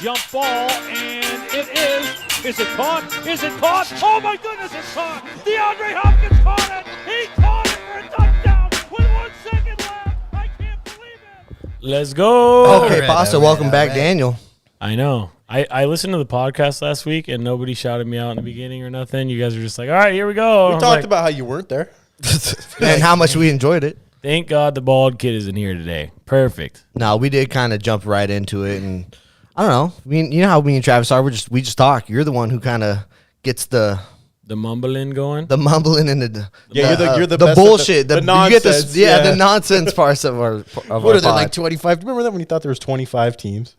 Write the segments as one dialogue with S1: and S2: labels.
S1: jump ball, and it is. Is it caught? Is it caught? Oh my goodness, it's caught. DeAndre Hopkins caught it. He caught it for a touchdown with 1 second left. I can't believe it.
S2: Let's go.
S3: Okay, Pasta, welcome back, Daniel.
S2: I know. I listened to the podcast last week, and nobody shouted me out in the beginning or nothing. You guys were just like, all right, here we go.
S4: We talked about how you weren't there.
S3: And how much we enjoyed it.
S2: Thank God the bald kid isn't here today. Perfect.
S3: No, we did kind of jump right into it, and I don't know. I mean, you know how me and Travis are. We just talk. You're the one who kind of gets the
S2: mumbling going.
S3: The mumbling and the
S4: you're the best
S3: bullshit.
S4: The
S3: You
S4: nonsense.
S3: get the nonsense parts of our.
S4: What are there, like 25? Remember that when you thought there was 25 teams?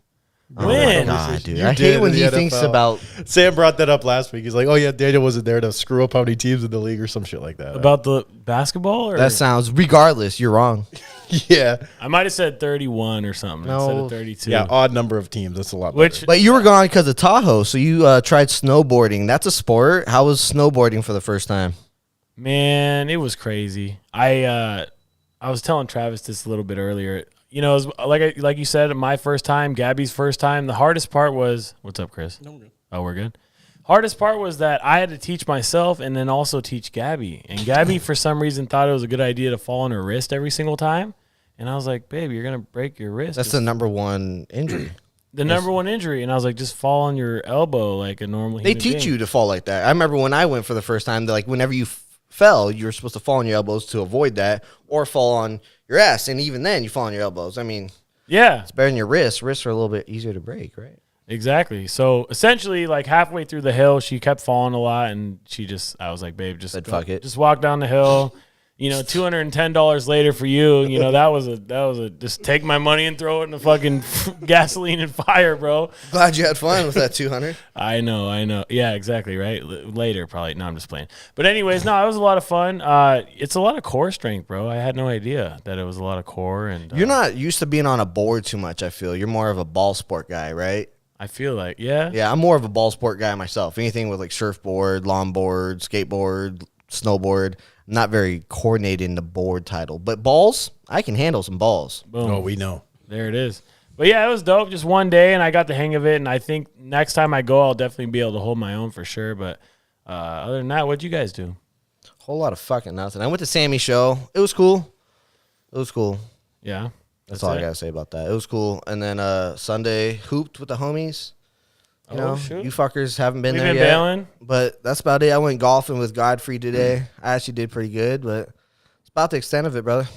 S2: When?
S3: God, dude.
S4: You
S3: I
S4: did
S3: hate when
S4: in
S3: he
S4: the
S3: thinks
S4: NFL.
S3: about
S4: Sam brought that up last week. He's like, oh, yeah, Daniel wasn't there to screw up how many teams in the league or some shit like that.
S2: About the basketball? Or?
S3: that. Sounds regardless. You're wrong.
S4: Yeah.
S2: I might have said 31 or something instead of 32.
S4: Yeah, odd number of teams. That's a lot better.
S3: But you were gone because of Tahoe, so you tried snowboarding. That's a sport. How was snowboarding for the first time?
S2: Man, it was crazy. I was telling Travis this a little bit earlier. You know, it was like you said, my first time, Gabby's first time. The hardest part was – what's up, Chris? No, we're good. Oh, we're good? Hardest part was that I had to teach myself and then also teach Gabby. And Gabby, for some reason, thought it was a good idea to fall on her wrist every single time. And I was like, babe, you're going to break your wrist.
S3: That's the number one injury.
S2: Number one injury. And I was like, just fall on your elbow like a normal
S3: They
S2: human
S3: teach
S2: being.
S3: you to fall like that. I remember when I went for the first time, they're like, whenever you fell, you were supposed to fall on your elbows to avoid that or fall on your ass. And even then, you fall on your elbows. I mean,
S2: yeah.
S3: it's better than your wrists. Wrists are a little bit easier to break, right?
S2: Exactly. So essentially, like halfway through the hill, she kept falling a lot, and I was like, babe, just
S3: fuck it.
S2: Just walk down the hill. You know, $210 later for you. You know, that was a just take my money and throw it in the fucking gasoline and fire, bro.
S3: Glad you had fun with that 200.
S2: I know. Yeah, exactly. Right. Later, probably. No, I'm just playing. But anyways, no, it was a lot of fun. It's a lot of core strength, bro. I had no idea that it was a lot of core. And
S3: You're not used to being on a board too much. I feel you're more of a ball sport guy, right?
S2: I feel like, yeah.
S3: Yeah, I'm more of a ball sport guy myself. Anything with like surfboard, longboard, skateboard, snowboard. I'm not very coordinated in the board title. But balls, I can handle some balls.
S2: Boom.
S4: Oh, we know.
S2: There it is. But yeah, it was dope. Just one day, and I got the hang of it. And I think next time I go, I'll definitely be able to hold my own for sure. But other than that, what'd you guys do?
S3: Whole lot of fucking nothing. I went to Sammy's show. It was cool.
S2: Yeah.
S3: That's all I got to say about that. It was cool. And then Sunday, hooped with the homies. You know,
S2: shoot.
S3: you fuckers haven't been
S2: We've
S3: there
S2: been
S3: yet.
S2: bailing.
S3: But that's about it. I went golfing with Godfrey today. I actually did pretty good, but it's about the extent of it, brother.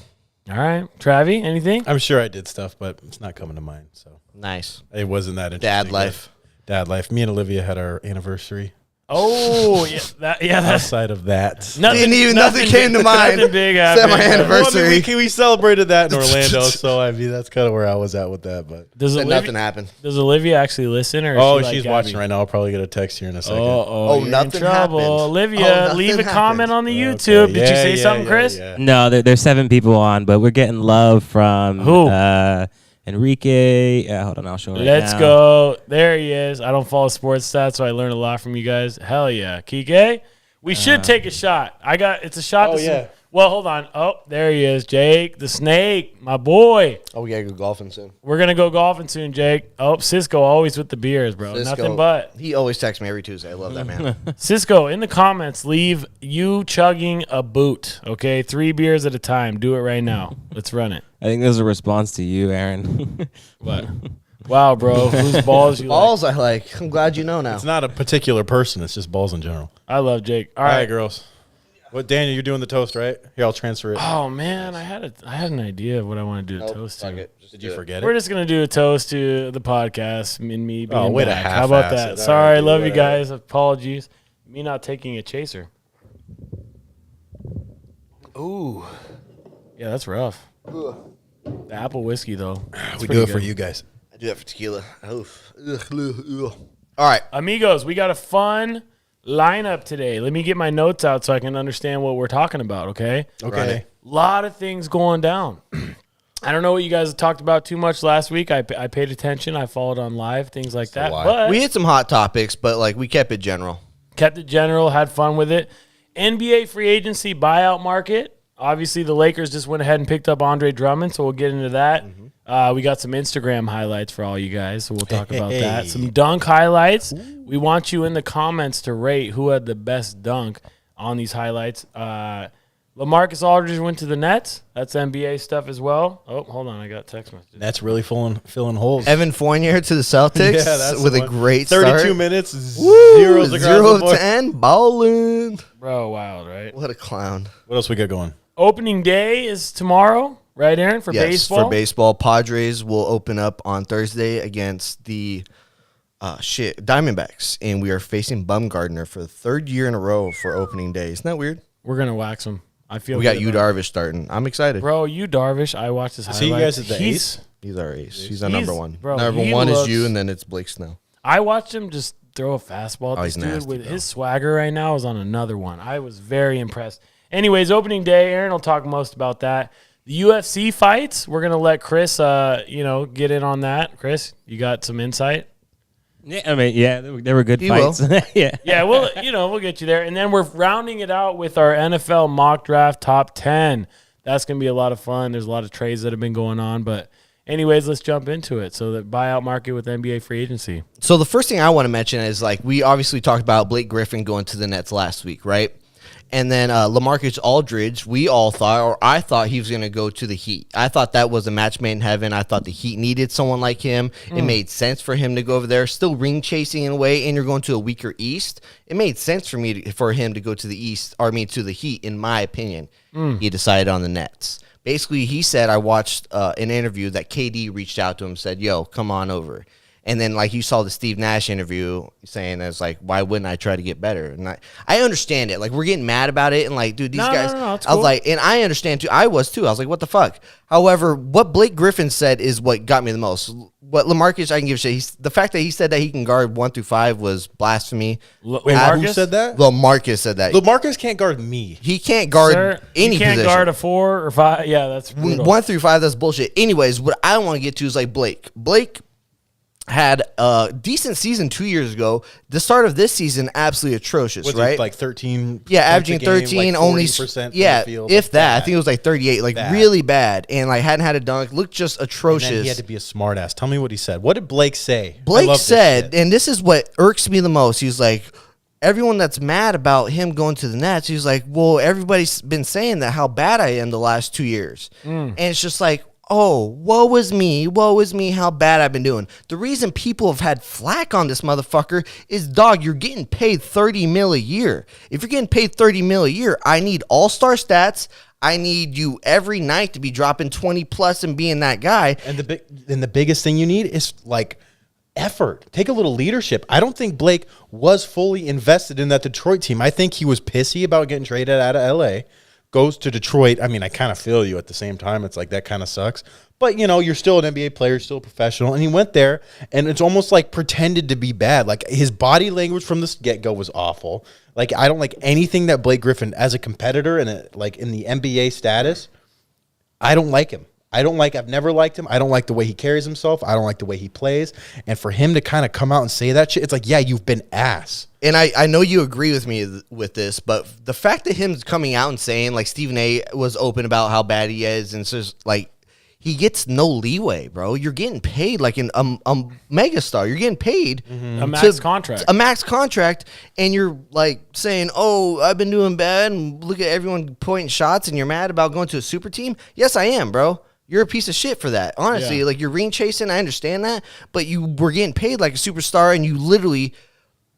S2: All right. Travi, anything?
S4: I'm sure I did stuff, but it's not coming to mind. So
S3: Nice.
S4: it wasn't that interesting.
S3: Dad life.
S4: Dad life. Me and Olivia had our anniversary.
S2: Oh, yeah. That's
S4: Outside of that.
S3: Nothing came to mind.
S2: Nothing big
S3: Except
S2: happened.
S3: my anniversary.
S4: Well, I mean, we celebrated that in Orlando, so I mean that's kind of where I was at with that. But
S2: Does
S3: Nothing happened.
S2: Does Olivia actually listen? Or is she
S4: she's
S2: like
S4: watching
S2: Gabby?
S4: right now. I'll probably get a text here in a second.
S3: Oh,
S2: you're
S3: nothing
S2: in trouble.
S3: happened.
S2: Olivia,
S3: Nothing
S2: leave a
S3: happened.
S2: comment on the
S4: Okay.
S2: YouTube. Did you
S4: Yeah,
S2: say
S4: yeah,
S2: something,
S4: yeah,
S2: Chris?
S4: yeah.
S5: No, there's 7 people on, but we're getting love from
S2: Who?
S5: Enrique. Hold on, I'll show it right
S2: Let's
S5: now.
S2: go. There he is. I don't follow sports stats, so I learned a lot from you guys. Hell yeah. Kike, we should take a shot. It's a shot.
S4: Oh, yeah.
S2: Well, hold on. Oh, there he is. Jake, the snake, my boy.
S3: Oh, we got to go golfing soon.
S2: We're going to go golfing soon, Jake. Oh, Cisco always with the beers, bro. Nothing but.
S3: He always texts me every Tuesday. I love that man.
S2: Cisco, in the comments, leave you chugging a boot, okay? 3 beers at a time. Do it right now. Let's run it.
S5: I think this is a response to you, Aaron.
S2: What? Wow, bro. Whose balls you
S3: Balls I like. I'm glad you know now.
S4: It's not a particular person. It's just balls in general.
S2: like? I love Jake. All
S4: All
S2: right.
S4: right, girls. What, Daniel, you're doing the toast, right? Here, I'll transfer it.
S2: Oh, man. I had an idea of what I want to do a toast
S3: Fuck
S2: to.
S3: it.
S4: Did you forget
S2: We're
S4: it?
S2: just going to do a toast to the podcast and me being
S4: way to
S2: back. How about
S4: half-ass
S2: that?
S4: it.
S2: Sorry,
S4: All right,
S2: love you
S4: whatever.
S2: guys. Apologies. Me not taking a chaser. Ooh. Yeah, that's rough. The apple whiskey, though.
S4: We do it for you guys.
S3: I do that for tequila. Oof. Ugh. All right.
S2: Amigos, we got a fun lineup today. Let me get my notes out so I can understand what we're talking about, okay?
S4: Okay.
S2: Lot of things going down. I don't know what you guys talked about too much last week. I paid attention. I followed on live, things like that.
S4: lie.
S2: But
S3: We hit some hot topics, but like we kept it general.
S2: kept it general, had fun with it. NBA free agency buyout market. Obviously, the Lakers just went ahead and picked up Andre Drummond, so we'll get into that. We got some Instagram highlights for all you guys, so we'll talk about that. Some dunk highlights. Ooh. We want you in the comments to rate who had the best dunk on these highlights. Lamarcus Aldridge went to the Nets. That's NBA stuff as well. Oh, hold on. I got text messages.
S4: That's really filling holes.
S3: Evan Fournier to the Celtics
S4: that's
S3: with a great
S4: 32
S3: start.
S4: minutes,
S3: Woo,
S4: zeros across
S3: 0
S4: the
S3: of
S4: board.
S3: 10, ballin'.
S2: Bro, wild, right?
S3: What a clown.
S4: What else we got going?
S2: Opening day is tomorrow, right, Aaron, for baseball?
S3: For baseball. Padres will open up on Thursday against the Diamondbacks, and we are facing Bumgardner for the third year in a row for opening day. Isn't that weird?
S2: We're going to wax them. I feel
S3: we got Yu Darvish starting. I'm excited.
S2: Bro, Yu Darvish, I watched his highlights.
S4: See you guys at the ace?
S3: He's our ace. He's our number one.
S2: Bro,
S3: number
S2: he
S3: one
S2: looks,
S3: is you, and then it's Blake Snell.
S2: I watched him just throw a fastball at this
S3: he's
S2: dude
S3: nasty,
S2: with
S3: though.
S2: his swagger right now is on another one. I was very impressed. Anyways, opening day, Aaron will talk most about that. The UFC fights, we're going to let Chris, get in on that. Chris, you got some insight?
S5: Yeah, I mean, yeah, they were good fights. Yeah.
S2: Yeah, we'll get you there. And then we're rounding it out with our NFL mock draft top 10. That's going to be a lot of fun. There's a lot of trades that have been going on. But anyways, let's jump into it. So the buyout market with NBA free agency.
S3: So the first thing I want to mention is, we obviously talked about Blake Griffin going to the Nets last week, right? And then Lamarcus Aldridge, we all thought, or I thought he was going to go to the Heat. I thought that was a match made in heaven. I thought the Heat needed someone like him. It made sense for him to go over there, still ring chasing in a way, and you're going to a weaker East. It made sense for him to go to the East, to the Heat, in my opinion. He decided on the Nets. Basically, he said, I watched an interview that KD reached out to him, said, yo, come on over. And then, you saw the Steve Nash interview saying that's why wouldn't I try to get better? And I understand it. We're getting mad about it. And, dude, these guys.
S2: No, it's
S3: I was
S2: cool.
S3: and I understand, too. I was, too. I was like, what the fuck? However, what Blake Griffin said is what got me the most. What Lamarcus, I can give a shit. The fact that he said that he can guard 1 through 5 was blasphemy.
S4: Wait, who said that?
S3: Lamarcus said that.
S4: Lamarcus can't guard me.
S3: He can't guard any
S2: you can't
S3: position.
S2: guard a 4 or 5. Yeah, that's brutal.
S3: 1 through 5, that's bullshit. Anyways, what I want to get to is Blake. Blake had a decent season 2 years ago. The start of this season, absolutely atrocious,
S4: Was
S3: right?
S4: it 13?
S3: Yeah, averaging 13, only
S4: 40%
S3: yeah,
S4: field,
S3: if that.
S4: bad.
S3: I think it was 38,
S4: Bad.
S3: really bad, and hadn't had a dunk. Looked just atrocious.
S4: And then he had to be a smart ass. Tell me what he said. What did Blake say? I
S3: Blake
S4: love this
S3: said,
S4: shit.
S3: and this is what irks me the most. He's like, everyone that's mad about him going to the Nets, he's like, well, everybody's been saying that how bad I am the last 2 years, and it's just oh, woe is me, how bad I've been doing. The reason people have had flack on this motherfucker is, dog, you're getting paid $30 million a year. If you're getting paid $30 million a year, I need all-star stats. I need you every night to be dropping 20 plus and being that guy.
S4: And the biggest thing you need is effort. Take a little leadership. I don't think Blake was fully invested in that Detroit team. I think he was pissy about getting traded out of LA. Goes to Detroit. I mean, I kind of feel you at the same time. It's that kind of sucks. But, you're still an NBA player, still a professional. And he went there, and it's almost pretended to be bad. His body language from the get-go was awful. I don't like anything that Blake Griffin, as a competitor and in the NBA status, I don't like him. I've never liked him. I don't like the way he carries himself. I don't like the way he plays. And for him to kind of come out and say that shit, it's yeah, you've been ass.
S3: And I know you agree with me with this, but the fact that him coming out and saying, Stephen A. was open about how bad he is, and so he gets no leeway, bro. You're getting paid like a megastar. You're getting paid
S2: a max contract.
S3: A max contract, and you're saying, oh, I've been doing bad, and look at everyone pointing shots, and you're mad about going to a super team? Yes, I am, bro. You're a piece of shit for that. Honestly, you're ring chasing. I understand that, but you were getting paid like a superstar, and you literally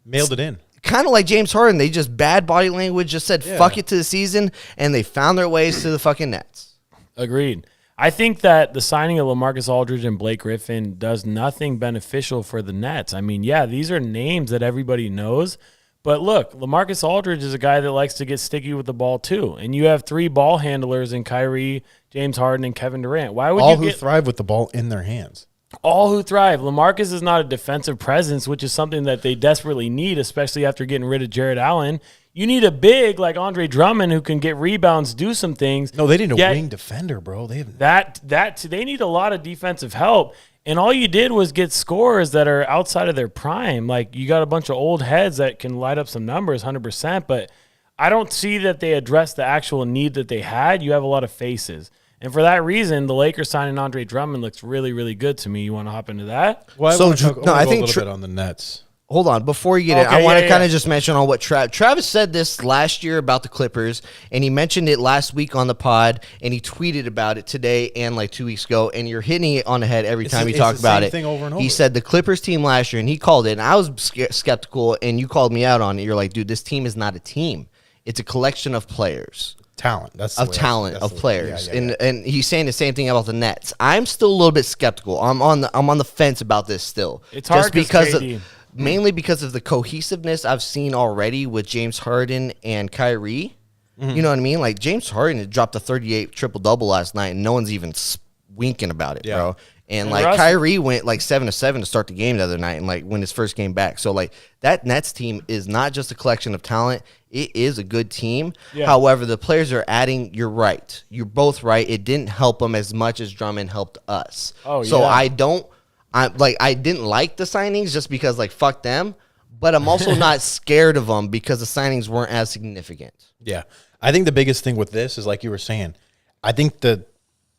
S4: mailed it in.
S3: Kind of like James Harden. They just bad body language, just said fuck it to the season, and they found their ways to the fucking Nets.
S2: Agreed. I think that the signing of Lamarcus Aldridge and Blake Griffin does nothing beneficial for the Nets. I mean, yeah, these are names that everybody knows. But look, Lamarcus Aldridge is a guy that likes to get sticky with the ball too. And you have 3 ball handlers in Kyrie, James Harden, and Kevin Durant. Why would
S4: all
S2: you
S4: who thrive with the ball in their hands?
S2: All who thrive. Lamarcus is not a defensive presence, which is something that they desperately need, especially after getting rid of Jared Allen. You need a big like Andre Drummond who can get rebounds, do some things.
S4: No, they need a wing defender, bro. They have
S2: they need a lot of defensive help. And all you did was get scorers that are outside of their prime. Like, you got a bunch of old heads that can light up some numbers 100%, but I don't see that they address the actual need that they had. You have a lot of faces. And for that reason, the Lakers signing Andre Drummond looks really, really good to me. You want to hop into that?
S4: Well,
S3: So,
S4: I think
S3: I
S4: a
S3: think
S4: little bit on the Nets.
S3: Hold on, before you get it,
S2: Okay,
S3: I want to
S2: yeah,
S3: kind
S2: yeah.
S3: of just mention on what Travis said this last year about the Clippers, and he mentioned it last week on the pod, and he tweeted about it today and like 2 weeks ago, and you're hitting it on the head every time you talk
S4: the
S3: about
S4: same
S3: it.
S4: thing over and
S3: He
S4: over.
S3: said the Clippers team last year, and he called it, and I was skeptical, and you called me out on it. You're like, dude, this team is not a team. It's a collection of players.
S4: Talent. That's the
S3: Of
S4: way
S3: talent
S4: that's
S3: of
S4: the-
S3: players,
S4: yeah, yeah.
S3: and he's saying the same thing about the Nets. I'm still a little bit skeptical. I'm on the fence about this still.
S2: It's hard
S3: just
S2: 'cause
S3: because
S2: KD.
S3: mainly because of the cohesiveness I've seen already with James Harden and Kyrie. You know what I mean? Like James Harden had dropped a 38 triple-double last night, and no one's even winking about it,
S4: Yeah.
S3: bro. And
S2: And
S3: like
S2: Russ-
S3: Kyrie went like 7-7 to start the game the other night, and like when his first game back. So like that Nets team is not just a collection of talent; it is a good team.
S2: Yeah.
S3: However, the players are adding. You're right. You're both right. It didn't help them as much as Drummond helped us.
S2: Oh,
S3: so
S2: yeah.
S3: I didn't like the signings just because like fuck them, but I'm also not scared of them because the signings weren't as significant.
S4: Yeah. I think the biggest thing with this is, like you were saying, I think the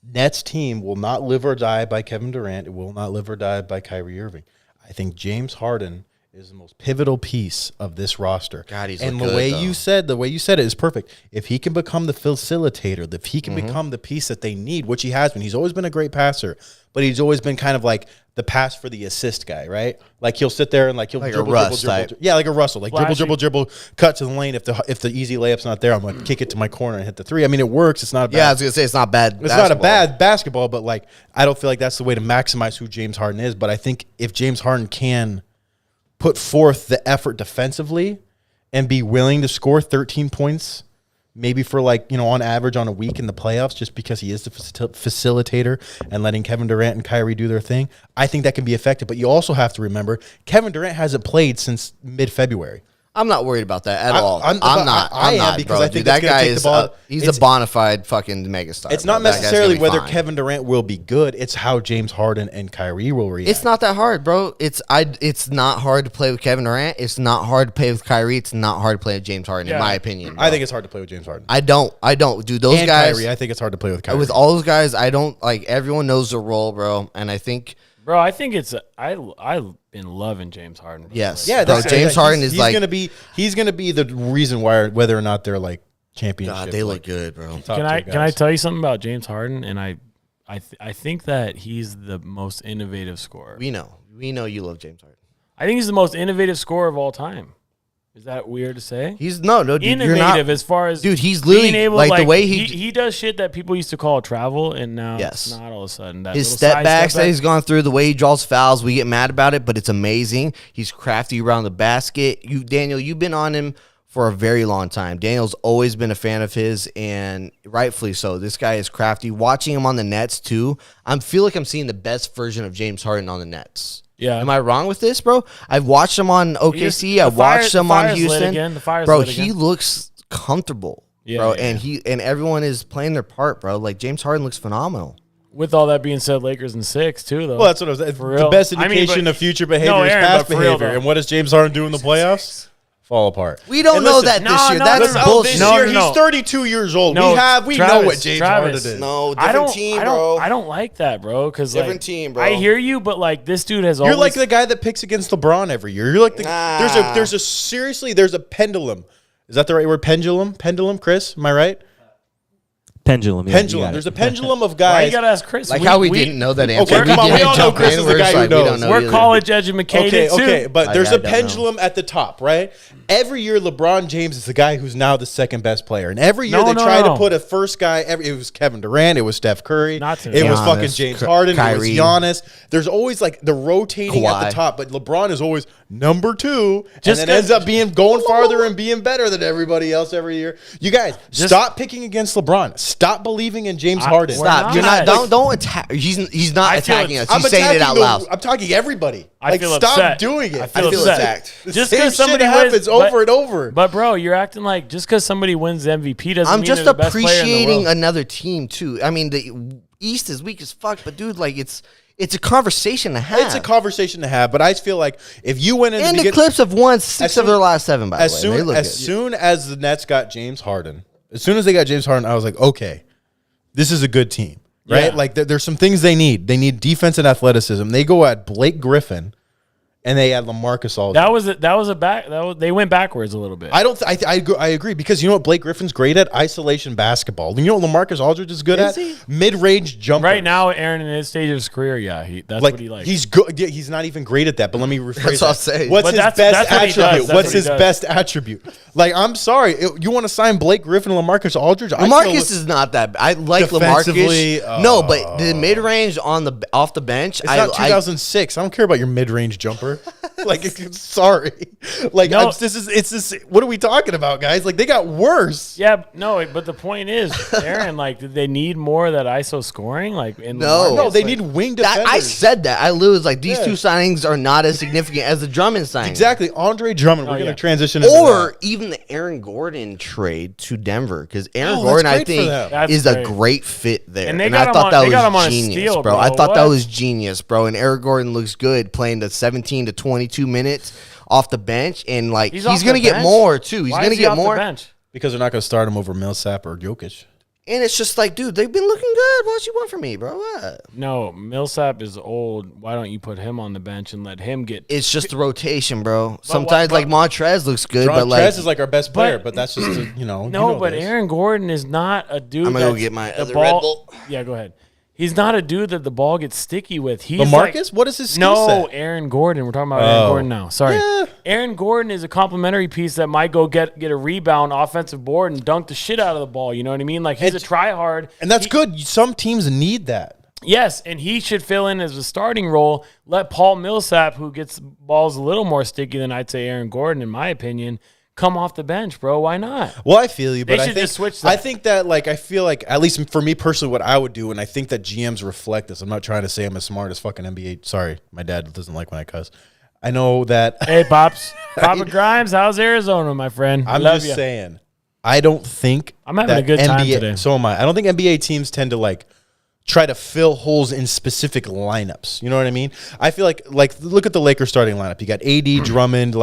S4: Nets team will not live or die by Kevin Durant. It will not live or die by Kyrie Irving. I think James Harden is the most pivotal piece of this roster.
S3: God, he's
S4: and
S3: looked
S4: the
S3: good,
S4: way
S3: though.
S4: the way you said it is perfect. If he can become the facilitator, if he can become the piece that they need, which he has been. He's always been a great passer, but he's always been kind of like the pass for the assist guy, right? Like he'll sit there and like he'll
S3: Like a
S4: dribble,
S3: Russ
S4: dribble,
S3: type.
S4: dribble. Yeah, like a Russell, like
S2: Flashy.
S4: dribble, cut to the lane. If the easy layup's not there, I'm gonna kick it to my corner and hit the three. I mean, it works. It's not a bad.
S3: Yeah, I was gonna say it's not bad.
S4: It's not a bad basketball, but like I don't feel like that's the way to maximize who James Harden is. But I think if James Harden can put forth the effort defensively and be willing to score 13 points, maybe for like, on average on a week in the playoffs, just because he is the facilitator and letting Kevin Durant and Kyrie do their thing, I think that can be effective. But you also have to remember, Kevin Durant hasn't played since mid-February.
S3: I'm not worried about that at all. I'm not.
S4: I am,
S3: not,
S4: because
S3: bro.
S4: I think
S3: Dude, that
S4: that's gonna
S3: guy
S4: take the
S3: is
S4: ball.
S3: he's
S4: It's-
S3: a bona fide fucking megastar.
S4: It's
S3: bro.
S4: not
S3: That guy's
S4: necessarily
S3: gonna be
S4: whether
S3: fine.
S4: Kevin Durant will be good. It's how James Harden and Kyrie will react.
S3: It's not that hard, bro. It's not hard to play with Kevin Durant. It's not hard to play with Kyrie. It's not hard to play with James Harden, in
S2: Yeah.
S3: my opinion. Bro.
S4: I think it's hard to play with James Harden.
S3: I don't. Dude, those
S4: and
S3: guys.
S4: Kyrie, I think it's hard to play with Kyrie.
S3: With all those guys, I don't like. Everyone knows their role, bro. And I think
S2: Bro, I think it's I've been loving James Harden. Bro.
S3: yes,
S4: Yeah,
S3: bro,
S4: that's
S3: James Harden is
S4: he's
S3: like.
S4: he's gonna be the reason why whether or not they're like championship.
S3: God, they look
S4: like,
S3: good, bro.
S4: top
S2: Can I
S4: tier
S2: can I
S4: guys.
S2: tell you something about James Harden? And I think that he's the most innovative scorer.
S3: We know you love James Harden.
S2: I think he's the most innovative scorer of all time. Is that weird to say?
S3: He's no, dude. You're
S2: Innovative
S3: not.
S2: as far as
S3: Dude, he's literally
S2: being able
S3: like
S2: to,
S3: the way he
S2: he does shit that people used to call travel, and now
S3: Yes.
S2: it's not all of a sudden. That
S3: his
S2: little
S3: step
S2: side
S3: backs that
S2: back.
S3: he's gone through, the way he draws fouls, we get mad about it, but it's amazing. He's crafty around the basket. Daniel, you've been on him for a very long time. Daniel's always been a fan of his, and rightfully so. This guy is crafty. Watching him on the Nets too, I feel like I'm seeing the best version of James Harden on the Nets.
S2: Yeah.
S3: Am I wrong with this, bro? I've watched him on OKC.
S2: The
S3: I've watched him on
S2: fire's lit
S3: Houston.
S2: again. The fire's
S3: Bro,
S2: lit
S3: he
S2: again.
S3: looks comfortable.
S2: Yeah,
S3: bro,
S2: yeah,
S3: and everyone is playing their part, bro. Like James Harden looks phenomenal.
S2: With all that being said, Lakers in 6 too, though.
S4: Well, that's what I was.
S2: For
S4: The
S2: real.
S4: best
S2: I mean,
S4: indication
S2: but-
S4: of future behavior
S2: No,
S4: is
S2: Aaron,
S4: past
S2: but for real,
S4: behavior.
S2: though.
S4: And what does James Harden do in the playoffs? Fall apart.
S3: We don't
S4: And
S3: know
S4: listen,
S3: that this year.
S2: no,
S3: That's
S2: no, no.
S3: bullshit.
S4: This
S2: No,
S4: year
S2: no, no.
S4: he's 32 years old.
S2: No,
S4: we know
S2: Travis,
S4: what James
S2: Travis.
S4: Harden is.
S3: No,
S2: I
S3: different
S2: don't,
S3: team,
S2: I
S3: bro.
S2: don't, I don't like that, bro. Because
S3: Different team, bro.
S2: I hear you, but like this dude has
S4: You're
S2: always.
S4: like the guy that picks against LeBron every year. You're like the
S3: Nah.
S4: there's a pendulum. Is that the right word? Pendulum, Chris? Am I right?
S5: Pendulum. Yeah,
S4: Pendulum. There's a pendulum of
S2: Why
S4: guys.
S2: you gotta ask Chris?
S3: Like how we didn't know that answer.
S4: Okay, come on, we all know Chris is the guy who knows.
S2: We're college educated too.
S4: Okay, but there's
S3: I
S4: a
S3: don't
S4: pendulum at the top, right? Every year, LeBron James is the guy who's now the second best player, and every year they try to put a first guy. It was Kevin Durant, it was Steph Curry,
S2: Not to
S4: it was
S3: Giannis,
S4: fucking James Harden, it was
S3: Kyrie.
S4: Giannis. There's always like the rotating at the
S3: Kawhi.
S4: top, but LeBron is always number 2,
S2: Just
S4: and then
S2: 'cause-
S4: ends up going farther and being better than everybody else every year. You guys, stop picking against LeBron. Stop believing in James Harden.
S2: we're
S3: Stop.
S2: not.
S3: You're not.
S2: Like-
S3: Don't attack. He's not
S2: I feel
S3: attacking
S2: it's-
S3: us. He's saying it out loud.
S4: I'm talking everybody.
S2: I feel
S4: stop
S2: upset.
S4: doing it.
S2: I feel
S3: feel
S2: upset.
S3: attacked.
S4: The
S2: Just
S4: same
S2: because somebody
S4: shit
S2: wins
S4: happens over and over.
S2: But bro, you're acting like just because somebody wins the MVP doesn't
S3: I'm
S2: mean
S3: just
S2: they're the best player in the
S3: appreciating
S2: world.
S3: another team too. I mean, the East is weak as fuck, but dude, like it's a conversation to have.
S4: It's a conversation to have, but I feel like if you went in
S3: And
S4: the
S3: the Clips have won 6 of their last 7. By the way, they look good.
S4: soon as the Nets got James Harden, as soon as they got James Harden, I was like, okay, this is a good team, right?
S2: Yeah.
S4: Like there's some things they need. They need defense and athleticism. They go at Blake Griffin, and they had Lamarcus Aldridge.
S2: They went backwards a little bit.
S4: I agree because you know what Blake Griffin's great at? Isolation basketball. You know what Lamarcus Aldridge is good at? Mid-range jumper.
S2: Right now, Aaron, in his stage of his career, that's what he likes.
S4: He's good. Yeah, he's not even great at that. But let me rephrase
S3: That's what I'm saying.
S4: What's
S2: But
S4: his
S2: that's
S4: best
S2: what he does.
S4: attribute?
S2: That's
S4: What's
S2: what he
S4: his
S2: does.
S4: best attribute? Like, I'm sorry. You want to sign Blake Griffin and Lamarcus Aldridge?
S3: Lamarcus is not that. I like
S4: Defensively,
S3: Lamarcus. No, but the mid range off the bench.
S4: It's not 2006. I don't care about your mid-range jumper. Like, sorry. Like,
S2: No.
S4: it's what are we talking about, guys? Like, they got worse.
S2: Yeah, no, but the point is, Aaron, like, did they need more of that ISO scoring? Like, in
S3: No.
S2: Lamarcus?
S4: No, they
S2: Like,
S4: need wing defenders.
S3: I said that. I literally was like, these
S4: Yeah.
S3: two signings are not as significant as the Drummond signing.
S4: Exactly. Andre Drummond. We're
S2: Oh,
S4: going to
S2: yeah.
S4: transition into
S3: Or
S4: that.
S3: even the Aaron Gordon trade to Denver because Aaron
S4: Oh,
S3: Gordon,
S4: that's
S3: I
S4: great for
S3: think,
S4: them.
S2: That's
S3: is
S2: great.
S3: a great fit there.
S2: And they
S3: I
S2: got him
S3: thought
S2: on-
S3: that
S2: they got him on
S3: was
S2: a
S3: genius,
S2: steal,
S3: bro.
S2: bro.
S3: I thought that
S2: What?
S3: was genius, bro. And Aaron Gordon looks good playing the 17 to 22 minutes off the bench, and like he's
S2: off
S3: going to
S2: the
S3: get
S2: bench?
S3: more too. He's
S2: Why
S3: going to
S2: is he
S3: get
S2: off the
S3: more.
S2: bench?
S4: Because they're not going to start him over Millsap or Jokic.
S3: And it's just like, dude, they've been looking good. What you want from me, bro? What?
S2: No, Millsap is old. Why don't you put him on the bench and let him get?
S3: It's just the rotation, bro. Sometimes like Montrez looks good, but
S4: Trez
S3: like
S4: is like our best player, but that's just,
S2: No,
S4: this.
S2: Aaron Gordon is not a dude.
S3: I'm gonna go
S2: that's
S3: get my
S2: the
S3: other
S2: ball.
S3: Red Bull.
S2: Yeah, go ahead. He's not a dude that the ball gets sticky with. He's
S4: Lamarcus? What is his skill
S2: No,
S4: set?
S2: Aaron Gordon. We're talking about Aaron
S4: Oh.
S2: Gordon now. Sorry.
S4: Yeah.
S2: Aaron Gordon is a complimentary piece that might go get a rebound, offensive board, and dunk the shit out of the ball. You know what I mean? Like, he's a try-hard.
S4: And that's good. Some teams need that.
S2: Yes, and he should fill in as a starting role. Let Paul Millsap, who gets balls a little more sticky than I'd say Aaron Gordon, in my opinion, come off the bench, bro. Why not?
S4: Well, I feel you, but
S2: They
S4: I
S2: should
S4: think
S2: just switch
S4: I
S2: that.
S4: think that I feel like at least for me personally, what I would do, and I think that GMs reflect this. I'm not trying to say I'm as smart as fucking NBA. Sorry, my dad doesn't like when I cuss. I know that.
S2: Hey, Pops. Papa Grimes, how's Arizona, my friend?
S4: I'm
S2: Love
S4: just
S2: ya.
S4: saying. I don't think
S2: I'm having
S4: that
S2: a good time
S4: NBA
S2: today.
S4: So am I. I don't think NBA teams tend to try to fill holes in specific lineups. You know what I mean? I feel like look at the Lakers starting lineup. You got AD, Drummond,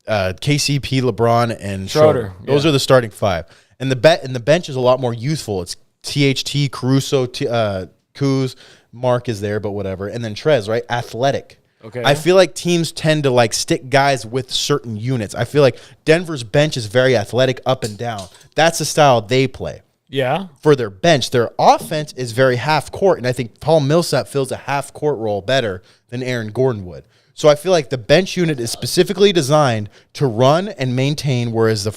S4: KCP, LeBron, and Schroeder. Those
S2: yeah.
S4: are the starting five. And the bench is a lot more youthful. It's THT, Caruso, Kuz, Mark is there, but whatever. And then Trez, right? Athletic.
S2: Okay.
S4: I feel like teams tend to stick guys with certain units. I feel like Denver's bench is very athletic up and down. That's the style they play.
S2: Yeah.
S4: For their bench, their offense is very half court, and I think Paul Millsap fills a half court role better than Aaron Gordon would. So I feel like the bench unit is specifically designed to run and maintain, whereas the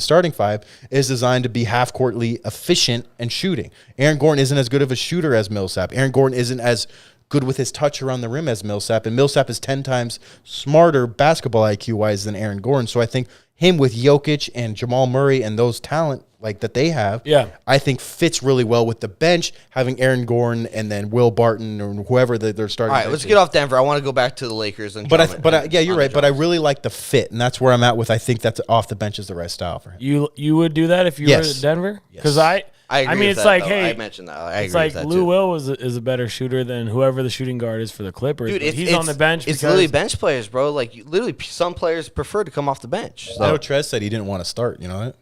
S4: starting five is designed to be half courtly efficient and shooting. Aaron Gordon isn't as good of a shooter as Millsap. Aaron Gordon isn't as good with his touch around the rim as Millsap, and Millsap is 10 times smarter basketball IQ wise than Aaron Gordon. So I think him with Jokic and Jamal Murray and those talent that they have,
S2: Yeah.
S4: I think fits really well with the bench, having Aaron Gordon and then Will Barton or whoever they're starting.
S3: All right, let's get off Denver. I want to go back to the Lakers and.
S4: Yeah, you're right. But I really like the fit, and that's where I'm at with. I think that's off the bench is the right style for him.
S2: You would do that if you
S4: Yes.
S2: were at Denver?
S4: Yes.
S2: Because
S3: I agree
S2: mean,
S3: with
S2: it's
S3: that,
S2: like,
S3: though.
S2: hey,
S3: I mentioned that. I
S2: it's
S3: agree
S2: like
S3: with that
S2: Lou
S3: too.
S2: Will is a better shooter than whoever the shooting guard is for the Clippers.
S3: Dude,
S2: but he's on the bench.
S3: It's
S2: because
S3: literally bench players, bro. Literally, some players prefer to come off the bench.
S4: I know
S3: So,
S4: Trez said he didn't want to start. You know that?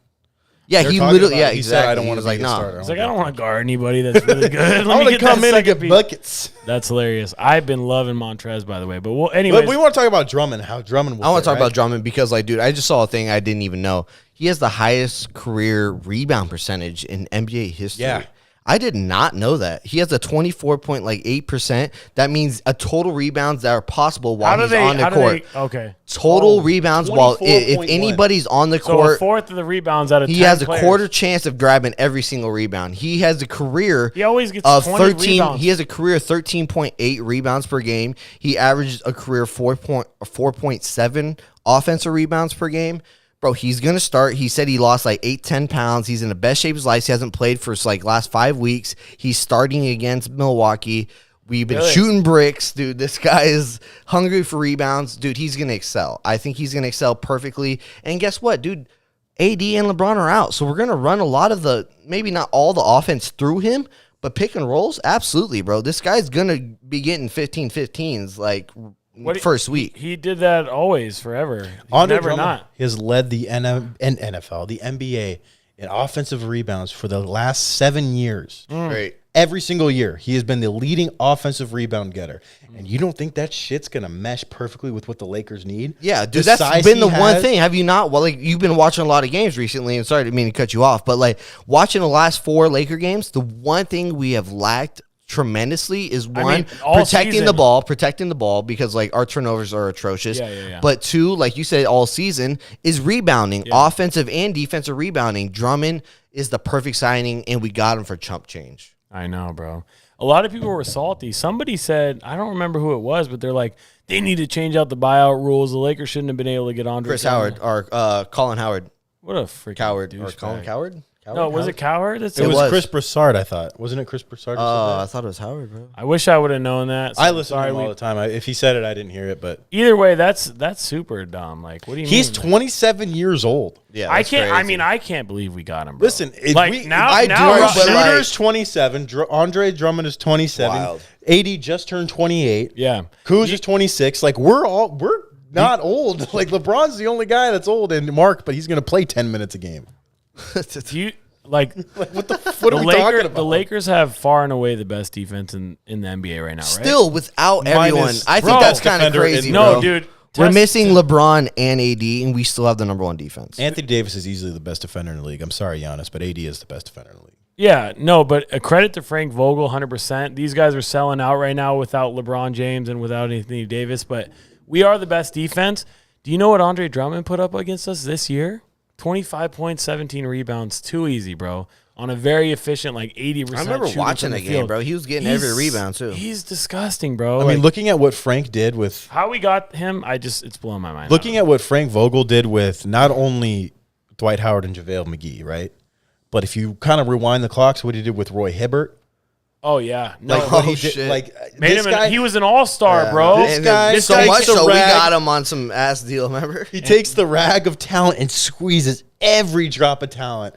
S3: yeah,
S4: They're
S3: he
S4: talking
S3: literally,
S4: about
S3: yeah,
S4: it. He
S3: exactly.
S4: said, I don't want
S3: He
S4: to
S3: was
S4: be
S3: like,
S4: a
S3: nah.
S4: starter.
S2: He's like, I don't want to guard anybody that's really good.
S4: I
S2: Let
S4: want
S2: me
S4: to
S2: get
S4: come
S2: that
S4: in and
S2: second
S4: get
S2: piece.
S4: buckets.
S2: That's hilarious. I've been loving Montrez, by the way. But anyways,
S4: But we want to talk about Drummond. How Drummond.
S3: I want to talk about Drummond because, dude, I just saw a thing I didn't even know. He has the highest career rebound percentage in NBA history.
S4: Yeah.
S3: I did not know that. He has a 24.8%. That means a total rebounds that are possible while he's on the court.
S2: Okay.
S3: Total rebounds while if
S4: 24.1.
S3: anybody's on the
S2: So a
S3: court,
S2: fourth of the rebounds out of
S3: he
S2: 10
S3: has a
S2: players.
S3: quarter chance of grabbing every single rebound. He has a career
S2: He always gets
S3: of
S2: 20
S3: 13.
S2: rebounds.
S3: He has a career of 13.8 rebounds per game. He averages a career 4.7 offensive rebounds per game. Bro, he's going to start. He said he lost 8-10 pounds. He's in the best shape of his life. He hasn't played for last 5 weeks. He's starting against Milwaukee. We've been shooting bricks, dude. This guy is hungry for rebounds. Dude, he's going to excel. I think he's going to excel perfectly. And guess what, dude? AD and LeBron are out. So we're going to run a lot of maybe not all the offense through him, but pick and rolls? Absolutely, bro. This guy's going to be getting 15-15s first week.
S2: He did that always, forever.
S4: Andre
S2: Never
S4: Drummond
S2: not.
S4: has led the NFL, the NBA in offensive rebounds for the last 7 years.
S3: Great.
S4: Every single year, he has been the leading offensive rebound getter. And you don't think that shit's going to mesh perfectly with what the Lakers need?
S3: Yeah, dude,
S4: The
S3: that's
S4: size
S3: been
S4: he
S3: the one
S4: has-
S3: thing. Have you not? Well, like you've been watching a lot of games recently, and sorry, I didn't mean to cut you off, but like watching the last 4 Laker games, the one thing we have lacked tremendously is one,
S2: all
S3: protecting
S2: season.
S3: the ball because like our turnovers are atrocious.
S2: Yeah.
S3: But 2, like you said, all season is rebounding, offensive and defensive rebounding. Drummond is the perfect signing, and we got him for chump change.
S2: I know, bro. A lot of people were salty. Somebody said, I don't remember who it was, but they're like, they need to change out the buyout rules. The Lakers shouldn't have been able to get Andre.
S3: Chris
S2: Drummond.
S3: Howard or Colin Howard,
S2: What a freaking
S3: Coward or
S2: douchebag.
S3: Colin Coward.
S2: No, was it Coward? That's
S4: It was
S3: was.
S4: Chris Broussard, I thought. Wasn't it Chris Broussard? who said that?
S3: I thought it was Howard, bro.
S2: I wish I would have known that. So
S4: I listen to
S2: sorry,
S4: him all the time. If he said it, I didn't hear it. But
S2: Either way, that's super dumb. Like, what do you
S4: he's
S2: mean?
S4: 27 years old.
S3: Yeah,
S2: I
S3: that's
S2: can't. I
S3: crazy.
S2: mean, I can't believe we got him. Bro.
S4: Listen, if
S2: like
S4: we-
S2: now,
S3: I
S2: now,
S3: do,
S2: Rob-
S3: but like-
S4: Shooter's 27. Andre Drummond is 27.
S3: Wild.
S4: AD just turned 28.
S2: yeah.
S4: Kuz is 26. Like we're not old. Like LeBron's the only guy that's old, and Mark, but he's going to play 10 minutes a game.
S2: Do you like
S4: What are we talking about?
S2: The Lakers have far and away the best defense in the NBA right now, right?
S3: Still without everyone. I think
S2: Bro,
S3: that's kind of
S4: defender
S3: crazy,
S4: in-
S2: no,
S3: bro.
S2: dude.
S3: We're
S2: test-
S3: missing LeBron and AD, and we still have the number 1 defense.
S4: Anthony Davis is easily the best defender in the league. I'm sorry, Giannis, but AD is the best defender in the league.
S2: Yeah, no, but a credit to Frank Vogel, 100%. These guys are selling out right now without LeBron James and without Anthony Davis, but we are the best defense. Do you know what Andre Drummond put up against us this year? 25 points, 17 rebounds. Too easy, bro. On a very efficient, like 80%.
S3: I remember
S2: shooting
S3: watching
S2: from the
S3: that game,
S2: field.
S3: bro. He was getting every rebound, too.
S2: He's disgusting, bro.
S4: I mean, looking at what Frank did with
S2: how we got him, it's blowing my mind.
S4: looking at what Frank Vogel did with not only Dwight Howard and JaVale McGee, right? But if you kind of rewind the clocks, what he did with Roy Hibbert,
S2: Oh yeah, no,
S4: like what
S3: Oh,
S4: he did,
S3: shit.
S4: like
S2: made
S4: this
S2: him.
S4: guy,
S2: He was an all-star, bro.
S4: This guy
S3: so
S4: takes
S3: much
S4: the
S3: so we
S4: rag-
S3: got him on some ass deal, remember?
S4: he takes the rag of talent and squeezes every drop of talent,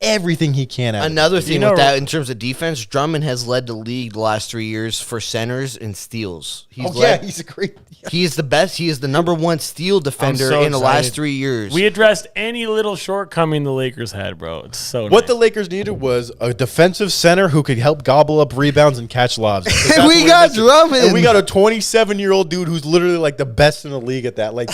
S4: everything he can out.
S3: Another thing
S2: know-
S3: with that in terms of defense, Drummond has led the league the last 3 years for centers and steals.
S4: He's a great.
S3: He is the best. He is the number 1 steal defender
S2: so
S3: in the last
S2: excited.
S3: 3 years.
S2: We addressed any little shortcoming the Lakers had, bro. It's so
S4: What
S2: nice.
S4: the Lakers needed was a defensive center who could help gobble up rebounds and catch lobs. Because that's
S3: And we
S4: what
S3: got
S4: missing.
S3: Drummond.
S4: And we got a 27-year-old dude who's literally like the best in the league at that. Like,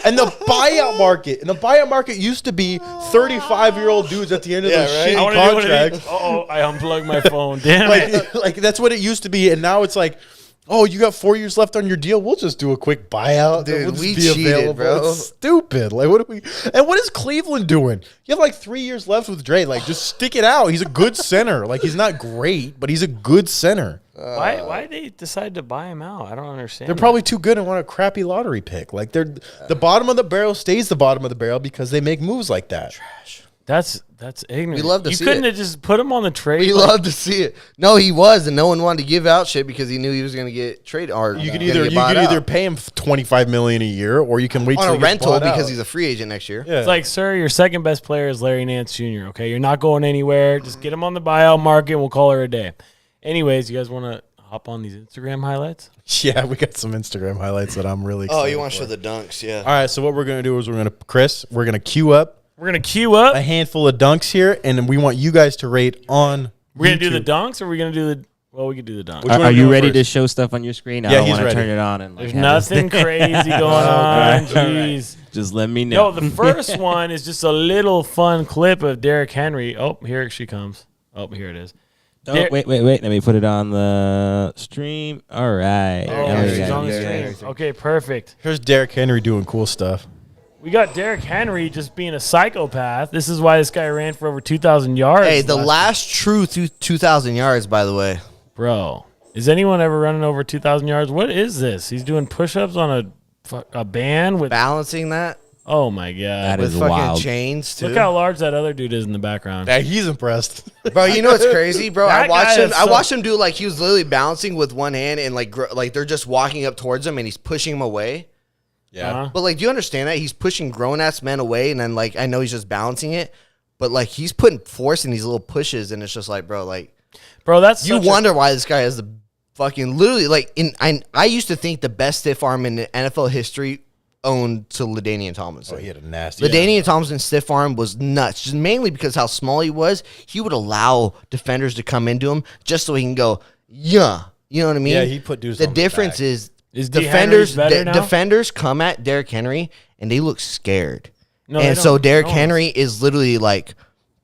S4: and the buyout market used to be 35-year-old dudes at the end of those
S2: I
S4: shitty
S2: wanna do one of
S4: contracts.
S2: these. Uh-oh, I unplugged my phone. Damn it.
S4: Like that's what it used to be, and now it's like, oh, you got 4 years left on your deal. We'll just do a quick buyout.
S3: Dude,
S4: We'll just
S3: we
S4: be
S3: cheated,
S4: available.
S3: bro.
S4: It's stupid. Like, what are we? And what is Cleveland doing? You have like 3 years left with Dre. Like, just stick it out. He's a good center. Like, he's not great, but he's a good center.
S2: Why they decide to buy him out? I don't understand.
S4: They're probably too good and want a crappy lottery pick. Like, they're the bottom of the barrel stays the bottom of the barrel because they make moves like that.
S2: That's ignorant.
S3: We love to
S2: you
S3: see
S2: couldn't
S3: it.
S2: have just put him on the trade.
S3: We
S2: like-
S3: love to see it. No, he was, and no one wanted to give out shit because he knew he was going to get traded. Or
S4: You could
S3: gonna
S4: either
S3: get bought out.
S4: pay him $25 million a year, or you can wait till
S3: on
S4: he
S3: a
S4: gets
S3: rental
S4: bought
S3: because
S4: out.
S3: he's a free agent next year.
S4: Yeah.
S2: It's like, sir, your second best player is Larry Nance Jr. Okay, you're not going anywhere. Just get him on the buyout market. And we'll call her a day. Anyways, you guys want to hop on these Instagram highlights?
S4: Yeah, we got some Instagram highlights that I'm really excited
S3: Oh, you want to
S4: for.
S3: show the dunks? Yeah.
S4: All right, so what we're going to do is we're going to queue up
S2: We're gonna queue up.
S4: a handful of dunks here, and we want you guys to rate on
S2: We're gonna do the
S4: YouTube.
S2: dunks, or we're gonna do the. Well, we could do the dunks.
S4: Which one
S5: Are
S4: are we
S5: you
S4: doing
S5: ready to
S4: first?
S5: show stuff on your screen? I
S4: Yeah,
S5: don't
S4: he's
S5: want to
S4: ready.
S5: turn it on and
S2: There's
S5: like, have this-
S2: nothing crazy going on.
S5: All right.
S2: Jeez.
S5: Just let me know.
S2: No, the first one is just a little fun clip of Derrick Henry. Oh, here she comes. Oh, here it is.
S5: Oh, wait. Let me put it on the stream. All right.
S2: Oh,
S5: There we
S2: she's
S5: go.
S2: on the
S3: Yeah,
S2: screen. Okay, perfect.
S4: Here's Derrick Henry doing cool stuff.
S2: We got Derrick Henry just being a psychopath. This is why this guy ran for over 2,000 yards.
S3: Hey, the last true 2,000 yards, by the way.
S2: Bro, is anyone ever running over 2,000 yards? What is this? He's doing push-ups on a band with.
S3: Balancing that
S2: Oh my god!
S5: That
S3: with
S5: is
S3: fucking
S5: wild.
S3: chains, too.
S2: Look how large that other dude is in the background.
S4: Yeah, he's impressed.
S3: Bro, you know what's crazy, bro?
S2: That
S3: I watched
S2: guy
S3: him.
S2: is
S3: I
S2: so-
S3: watched him do like he was literally balancing with one hand and like they're just walking up towards him and he's pushing him away.
S4: Yeah.
S2: Uh-huh.
S3: But like, do you understand that he's pushing grown ass men away and then like I know he's just balancing it, but like he's putting force in these little pushes and it's just like, bro, like
S2: Bro, that's
S3: you
S2: such a-
S3: wonder why this guy has the fucking literally like I used to think the best stiff arm in the NFL history owned to LaDainian Tomlinson.
S4: Oh, he had a nasty.
S3: LaDainian Tomlinson's stiff arm was nuts, just mainly because how small he was. He would allow defenders to come into him just so he can go, yeah. You know what I mean?
S4: Yeah, he put dudes
S3: The
S4: on his
S3: difference
S4: back.
S3: is
S2: D. Henry's better now?
S3: defenders come at Derrick Henry and they look scared.
S2: No, they
S3: and so
S2: don't.
S3: Derrick
S2: No.
S3: Henry is literally like,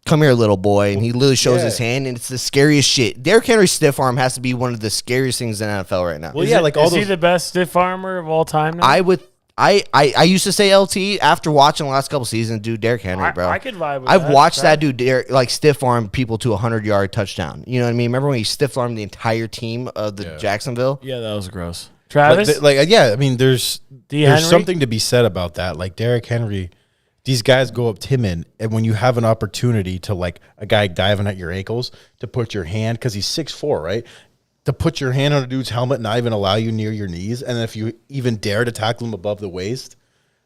S3: come here, little boy. And he literally shows his hand, and it's the scariest shit. Derrick Henry's stiff arm has to be one of the scariest things in NFL right now.
S4: Well, yeah, like all
S2: Is he
S4: those.
S2: the best stiff armor of all time now?
S3: I used to say LT after watching the last couple seasons, dude, Derrick Henry, bro.
S2: I could vibe with
S3: I've
S2: that.
S3: watched that dude like stiff arm people to a 100-yard touchdown. You know what I mean? Remember when he stiff armed the entire team of the Jacksonville?
S2: Yeah, that was gross. Travis?
S4: Yeah, I mean, there's
S2: Henry?
S4: something to be said about that. Like Derrick Henry, these guys go up timid, and when you have an opportunity to like a guy diving at your ankles to put your hand, because he's 6'4", right? To put your hand on a dude's helmet, not even allow you near your knees, and if you even dare to tackle him above the waist,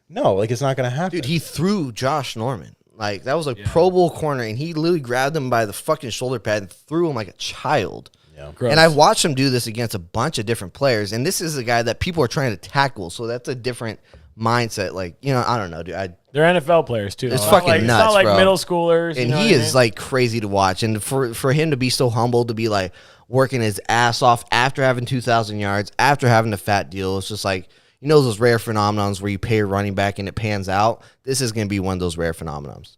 S4: no, like it's not going to happen.
S3: Dude, he threw Josh Norman. Like, that was a Pro Bowl corner, and he literally grabbed him by the fucking shoulder pad and threw him like a child.
S4: Yeah.
S2: Gross.
S3: And I've watched him do this against a bunch of different players, and this is a guy that people are trying to tackle, so that's a different mindset. Like, you know, I don't know, dude.
S2: They're NFL players, too.
S3: It's
S2: not
S3: fucking
S2: like,
S3: nuts,
S2: It's not like
S3: bro.
S2: middle schoolers.
S3: And
S2: you know
S3: he
S2: what I
S3: is
S2: mean?
S3: like crazy to watch. And for him to be so humble, to be like working his ass off after having 2,000 yards, after having a fat deal, it's just like, you know, those rare phenomenons where you pay a running back and it pans out. This is going to be one of those rare phenomenons.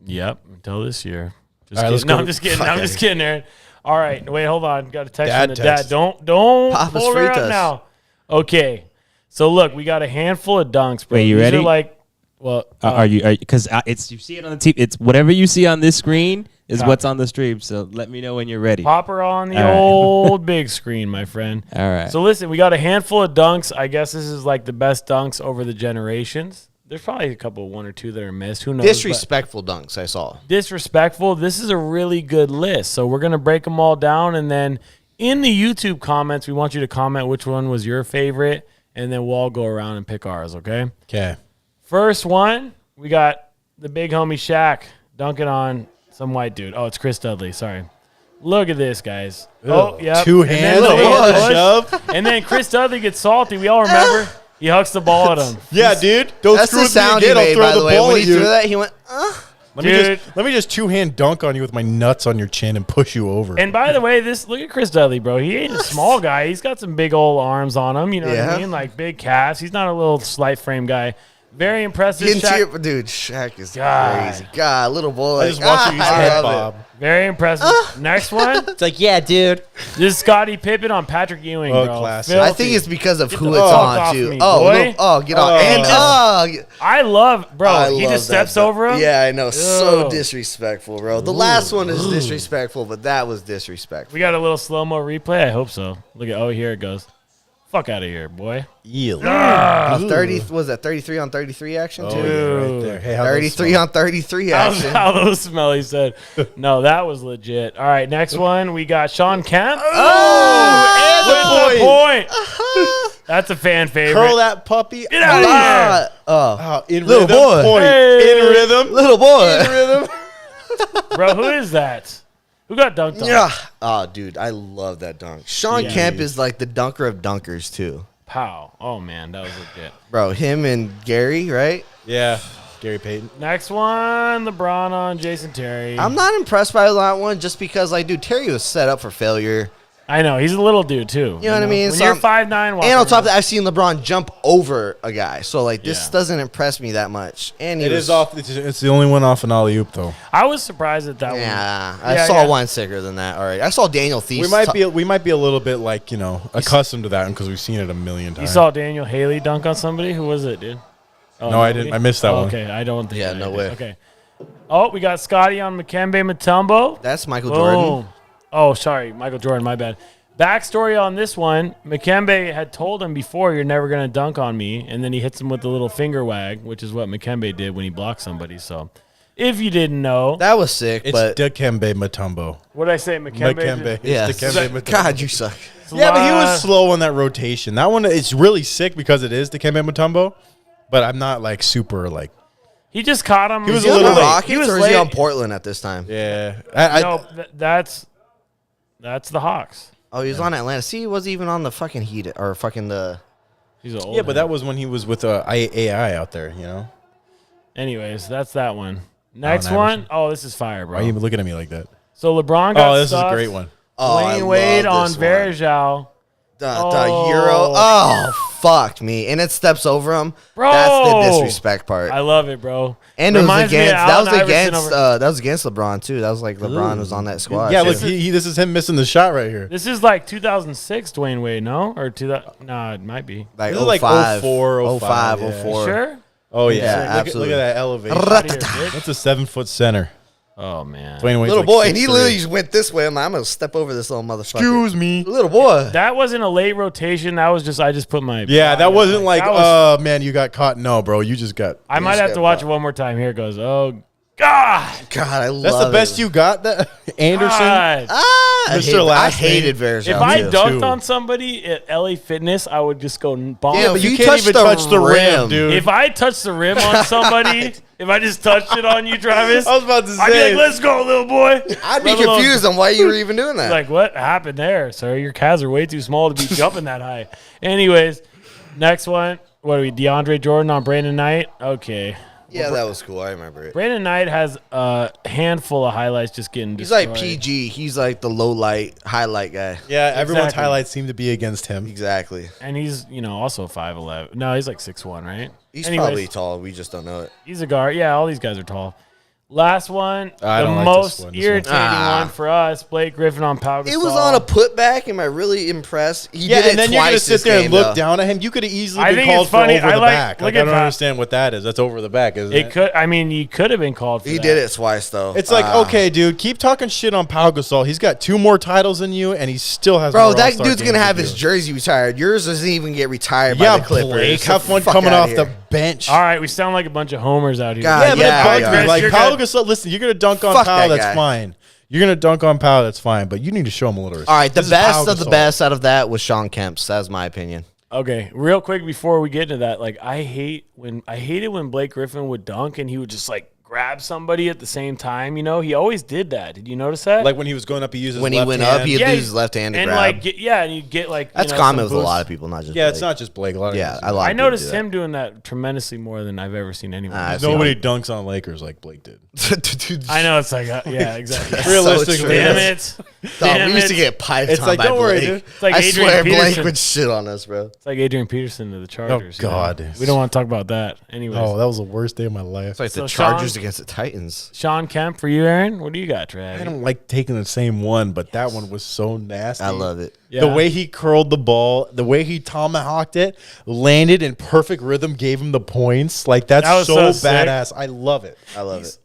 S2: Yep, until this year. Just
S4: All right, let's
S2: kidding. No,
S4: go
S2: I'm
S4: to-
S2: just kidding.
S3: fuck
S2: I'm
S3: outta
S2: just
S3: here.
S2: kidding, Aaron. All right, wait, hold on. Got a text
S4: Dad
S2: from the dad.
S4: text.
S2: Don't
S3: Papa's
S2: pull her up
S3: fritas.
S2: now. Okay, so look, we got a handful of dunks, bro.
S5: Wait, you
S2: These
S5: ready?
S2: Are like, well,
S5: Are you? Because it's you see it on the TV. It's whatever you see on this screen is
S2: Copy.
S5: what's on the stream. So let me know when you're ready.
S2: pop her on the
S5: All right.
S2: old big screen, my friend.
S5: All right.
S2: So listen, we got a handful of dunks. I guess this is like the best dunks over the generations. There's probably a couple, one or two that are missed. Who knows? but-
S3: Disrespectful dunks I saw.
S2: disrespectful. This is a really good list. So we're going to break them all down. And then in the YouTube comments, we want you to comment which one was your favorite. And then we'll all go around and pick ours, okay?
S4: Okay.
S2: First one, we got the big homie Shaq dunking on some white dude. Oh, it's Chris Dudley. Sorry. Look at this, guys. Oh, yeah.
S4: Two hands,
S2: And then,
S4: little
S2: push.
S4: shove.
S2: And then Chris Dudley gets salty. We all remember. He hucks the ball at him.
S4: Yeah, dude. Don't
S3: That's
S4: screw
S3: the
S4: with me
S3: sound he
S4: again. I'll
S3: made,
S4: throw
S3: by the way.
S4: ball
S3: When
S4: at
S3: he
S4: you.
S3: threw that, he went,
S4: Let me just two-hand dunk on you with my nuts on your chin and push you over.
S2: And by the way, look at Chris Dudley, bro. He ain't a small guy. He's got some big old arms on him. You know what
S3: Yeah.
S2: I mean? Like big calves. He's not a little slight frame guy. Very impressive.
S3: dude, Shaq is
S2: God.
S3: crazy. God, little boy.
S4: I just watch you
S3: I
S4: head
S3: love
S4: bob.
S2: Very impressive. Next one.
S4: It's like, yeah, dude.
S2: This is Scottie Pippen on Patrick Ewing,
S4: Oh,
S2: bro.
S4: classic.
S2: Filthy.
S3: I think it's because of who
S2: the
S3: it's
S2: fuck
S3: on,
S2: off
S3: too.
S2: me,
S3: Oh,
S2: boy.
S3: get off. And,
S2: I love, bro.
S3: I
S2: He
S3: love
S2: just
S3: that
S2: steps
S3: stuff.
S2: over him.
S3: Yeah, I know. So
S2: Ugh.
S3: disrespectful, bro. The last one is disrespectful, but that was disrespectful.
S2: We got a little slow mo replay. I hope so. Look at. Oh, here it goes. Fuck out of here, boy.
S4: Yield.
S3: 30 was that 33 on 33 action
S4: Oh,
S3: too?
S4: yeah, right there. Hey, how
S3: 33 on 33 action.
S2: How those smell, he said. No, that was legit. All right, next one. We got Sean Kemp.
S4: Oh,
S2: With the point. That's a fan favorite.
S4: Curl that puppy.
S2: Get out of here.
S4: Oh, in
S3: Little
S4: rhythm.
S3: boy.
S4: Point.
S2: Hey.
S4: In rhythm.
S3: Little boy.
S4: In rhythm.
S2: Bro, who is that? Who got dunked on?
S3: Yeah. Oh, dude, I love that dunk. Sean
S2: Yeah.
S3: Kemp is like the dunker of dunkers too.
S2: Pow. Oh, man, that was legit.
S3: Bro, him and Gary, right?
S4: Yeah. Gary Payton.
S2: Next one, LeBron on Jason Terry.
S3: I'm not impressed by that one just because, like, dude, Terry was set up for failure.
S2: I know. He's a little dude, too.
S3: You know what I mean?
S2: When
S3: So
S2: you're
S3: I'm-
S2: 5'9",
S3: And on top of that, I've seen LeBron jump over a guy. So, like, this
S2: Yeah.
S3: doesn't impress me that much. And he
S4: It
S3: was,
S4: is off. It's the only one off an alley oop though.
S2: I was surprised at that one.
S3: Yeah,
S2: Yeah,
S3: I saw
S2: yeah.
S3: one sicker than that already. I saw Daniel Thies.
S4: We might be a little bit like accustomed to that because we've seen it a million
S2: You
S4: times.
S2: saw Daniel Haley dunk on somebody? Who was it, dude? Oh,
S4: No, I
S2: nobody?
S4: didn't. I missed that
S2: Oh,
S4: one.
S2: Okay, I don't think
S3: Yeah,
S2: I
S3: no
S2: did.
S3: way.
S2: Okay. Oh, we got Scottie on Mekembe Mutombo.
S3: That's Michael Jordan.
S2: Boom. Oh, sorry, Michael Jordan, my bad. Backstory on this one, Mekembe had told him before, you're never going to dunk on me, and then he hits him with the little finger wag, which is what Mekembe did when he blocked somebody. So, if you didn't know,
S3: That was sick,
S4: It's
S3: but
S4: Dikembe Mutombo.
S2: what did I say, Mekembe?
S4: Dikembe.
S3: yeah,
S4: It's Dikembe Mutombo.
S3: God, you suck.
S4: Yeah, but he was slow on that rotation. That one, it's really sick because it is Dikembe Mutombo, but I'm not like super like.
S2: He just caught him.
S4: He was
S3: Is he
S4: a
S3: on
S4: little
S3: the
S4: late.
S3: Rockets
S2: He was
S3: or is he
S2: late.
S3: on Portland at this time?
S4: Yeah,
S2: No, that's the Hawks.
S3: Oh, he was on Atlanta. See, he wasn't even on the fucking Heat or fucking the
S2: He's an old
S4: Yeah, but
S2: head.
S4: that was when he was with AI out there, you know?
S2: Anyways, that's that one. Next
S4: Allen
S2: one.
S4: Iverson.
S2: Oh, this is fire, bro.
S4: Why are you looking at me like that?
S2: So LeBron got
S4: Oh, this is a
S2: stuffed.
S4: great one.
S3: Oh, I
S2: Dwayne
S3: love
S2: Wade on
S3: this one.
S2: Verjao.
S3: The
S2: Oh.
S3: Euro. Oh, fuck me. And it steps over him.
S2: Bro.
S3: That's the disrespect part.
S2: I love it, bro.
S3: And it was
S2: Reminds me of
S3: against
S2: Allen Iverson over-
S3: that was against LeBron too. That was like LeBron was on that squad.
S4: Yeah,
S3: too.
S4: look, this is him missing the shot right here.
S2: This is like 2006 Dwayne Wade, no? Or 2000? No, it might be.
S3: like
S4: This is like
S3: 05,
S4: 04,
S3: 05,
S4: 05, yeah.
S3: 04.
S2: Sure?
S4: Oh, yeah.
S3: Yeah,
S4: Look at
S3: absolutely.
S4: that elevation.
S2: Out of here, bitch.
S4: That's a 7-foot center.
S2: Oh, man.
S4: Dwayne Wade's
S3: Little
S4: like
S3: boy, and he
S4: 6'3".
S3: literally just went this way. I'm like, I'm gonna step over this little motherfucker.
S4: Excuse me.
S3: Little boy.
S2: That wasn't a late rotation. That was just, I just put my.
S4: Yeah, that wasn't like,
S2: that was-
S4: man, you got caught. No, bro, you just got.
S2: I might
S3: just
S2: have to
S3: got
S2: watch
S3: caught.
S2: it one more time. Here it goes. Oh, God.
S3: God, I love
S4: That's the best
S3: it.
S4: you got, that Anderson.
S2: God.
S3: I
S4: Last
S3: hated
S4: name.
S3: Verjao.
S2: If I
S3: too.
S2: dunked
S4: Two.
S2: on somebody at LA Fitness, I would just go bomb.
S3: Yeah, but
S4: you
S3: you
S4: can't
S3: touched
S4: even
S3: the
S4: touch the rim,
S3: rim.
S4: dude.
S2: If I touched the rim on somebody, if I just touched it on you, Travis,
S4: I was about to
S2: I'd be
S4: say.
S2: like, let's go, little boy.
S3: I'd be
S2: Let alone-
S3: confused on why you were even doing that.
S2: Like, what happened there, sir? Your calves are way too small to be jumping that high. Anyways, next one. What are we? DeAndre Jordan on Brandon Knight? Okay.
S3: yeah, that was cool. I remember it.
S2: Brandon Knight has a handful of highlights just getting
S3: He's
S2: destroyed.
S3: like PG. He's like the low light, highlight guy.
S4: Yeah, everyone's
S2: Exactly.
S4: highlights seem to be against him.
S3: Exactly.
S2: And he's, also 5'11". No, he's like 6'1", right?
S3: He's
S2: Anyways,
S3: probably tall. We just don't know it.
S2: He's a guard. Yeah, all these guys are tall. Last one,
S4: I
S2: the
S4: don't like
S2: most
S4: this one. This
S2: irritating
S3: one.
S2: one for us, Blake Griffin on Pau Gasol.
S3: It was on a putback. Am I really impressed? He
S4: Yeah,
S3: did it
S4: and then you're gonna
S3: twice
S4: sit
S3: this
S4: there and
S3: game,
S4: look
S3: though.
S4: down at him. You could have easily
S2: I
S4: been
S2: think
S4: called
S2: it's funny.
S4: for over
S2: I
S4: the
S2: like-
S4: back.
S2: look
S4: Like, I
S2: at
S4: don't
S2: that.
S4: understand what that is. That's over the back, isn't
S2: It
S4: it?
S2: could. I mean, you could have been called for
S3: He
S2: that.
S3: did it twice though.
S4: It's like, okay, dude, keep talking shit on Pau Gasol. He's got 2 more titles than you, and he still has.
S3: Bro,
S4: more
S3: that
S4: All-Star
S3: dude's
S4: games
S3: gonna have
S4: than
S3: his
S4: you.
S3: jersey retired. Yours doesn't even get retired
S4: Yeah,
S3: by the Clippers.
S4: Blake,
S3: So
S4: have fun
S3: fuck
S4: coming
S3: outta
S4: off
S3: here.
S4: the bench.
S2: All right, we sound like a bunch of homers out here.
S3: God,
S4: Yeah, but
S3: yeah,
S4: it bugs
S3: yeah.
S4: me. Like
S2: You're
S4: Pau
S2: good.
S4: Gasol, listen, you're gonna dunk on
S3: Fuck
S4: Pau,
S3: that
S4: that's
S3: guy.
S4: fine. You're gonna dunk on Pau, that's fine. But you need to show him a little respect.
S3: All right, the
S4: This is Pau
S3: best of the
S4: Gasol.
S3: best out of that was Sean Kemp's. That's my opinion.
S2: Okay, real quick before we get into that, like I hated when Blake Griffin would dunk and he would just like grab somebody at the same time. He always did that. Did you notice that?
S4: Like when he was going up, he used his
S3: When he
S4: left
S3: went
S4: hand.
S3: up, he'd
S2: Yeah,
S3: use his left hand to
S2: and
S3: grab.
S2: like and you get like
S3: That's
S2: some
S3: common with a
S2: boost.
S3: lot of people, not just
S4: Yeah, it's
S3: Blake.
S4: not just Blake. A lot of
S3: Yeah,
S4: guys
S3: I
S4: do that.
S3: like.
S2: I noticed him doing that tremendously more than I've ever seen anyone.
S3: I've
S2: do.
S3: seen
S4: Nobody dunks on Lakers like Blake did.
S2: I know it's like yeah, exactly.
S3: So
S4: Realistically,
S3: true.
S2: Damn
S3: Yes.
S2: it!
S3: Dog,
S2: Damn
S3: we used to
S2: it.
S3: get piped
S4: It's
S3: on
S4: like,
S3: by
S4: don't worry,
S3: Blake.
S4: dude.
S2: It's like
S3: I
S2: Adrian
S3: swear
S2: Peterson.
S3: Blake would shit on us, bro.
S2: It's like Adrian Peterson to the Chargers.
S4: Oh, God.
S2: We don't want to talk about that. Anyways,
S4: Oh, that was the worst day of my life.
S3: It's like
S2: So
S3: the Chargers
S2: Sean-
S3: against the Titans.
S2: Sean Kemp for you, Aaron. What do you got, Trav?
S4: I don't like taking the same one, but that one was so nasty.
S3: I love it.
S2: Yeah.
S4: The way he curled the ball, the way he tomahawked it, landed in perfect rhythm, gave him the points. Like, that's
S2: That was
S4: so
S2: so sick.
S4: badass. I love it.
S3: I love it.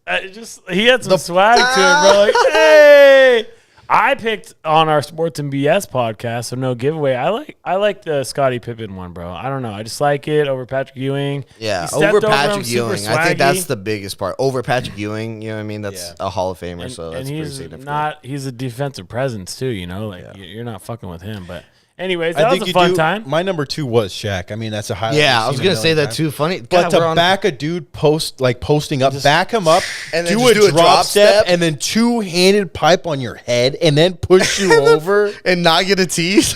S2: He had some swag to it, bro. Like, hey, I picked on our Sports and BS podcast, so no giveaway. I like the Scottie Pippen one, bro. I don't know. I just like it over Patrick Ewing.
S3: Yeah,
S2: He stepped
S3: over
S2: him,
S3: Patrick
S2: super
S3: Ewing. I think
S2: swaggy.
S3: that's the biggest part. Over Patrick Ewing, you know what I mean? That's
S4: Yeah.
S3: a Hall of Famer,
S2: And,
S3: so
S2: and
S3: that's pretty
S2: he's
S3: significant.
S2: he's a defensive presence too, Like you're not fucking with him. But anyways,
S4: I
S2: that
S4: think
S2: was a
S4: you
S2: fun
S4: do.
S2: time.
S4: My number 2 was Shaq. I mean, that's a highlight.
S3: Yeah,
S4: we've
S3: I was
S4: seen
S3: gonna
S4: a
S3: say
S4: million
S3: that
S4: times.
S3: too. Funny,
S4: But
S3: God, we're
S4: to
S3: on-
S4: back a dude posting up, back him up,
S3: And then
S4: do
S3: just
S4: a
S3: do a
S4: drop
S3: drop
S4: step,
S3: step.
S4: and then 2-handed pipe on your head, and then push you over.
S3: and not get a tease.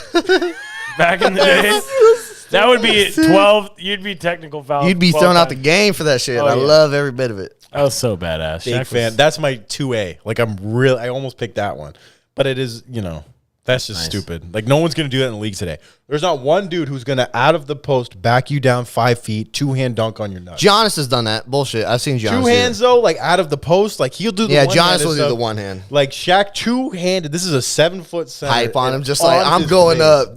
S2: Back in the day, that would be 12. You'd be technical foul.
S3: You'd be
S2: 12
S3: thrown out the
S2: times.
S3: game for that shit.
S2: Oh,
S3: I
S2: yeah.
S3: love every bit of it.
S2: That was so badass.
S4: Big
S2: Shaq
S4: fan.
S2: was-
S4: That's my 2A. Like, I almost picked that one, but it is, that's just
S2: Nice.
S4: stupid. Like, no one's gonna do that in the league today. There's not one dude who's gonna out of the post back you down 5 feet, 2-hand dunk on your nuts.
S3: Giannis has done that. Bullshit. I've seen Giannis.
S4: 2
S3: do
S4: hands
S3: that.
S4: though, like out of the post, like he'll do the
S3: Yeah,
S4: one-handed
S3: Giannis will do
S4: stuff.
S3: the one hand.
S4: Like Shaq 2-handed. This is a 7-foot center.
S3: Hype on him,
S4: and
S3: just like
S4: on
S3: I'm
S4: his
S3: going
S4: face.
S3: up.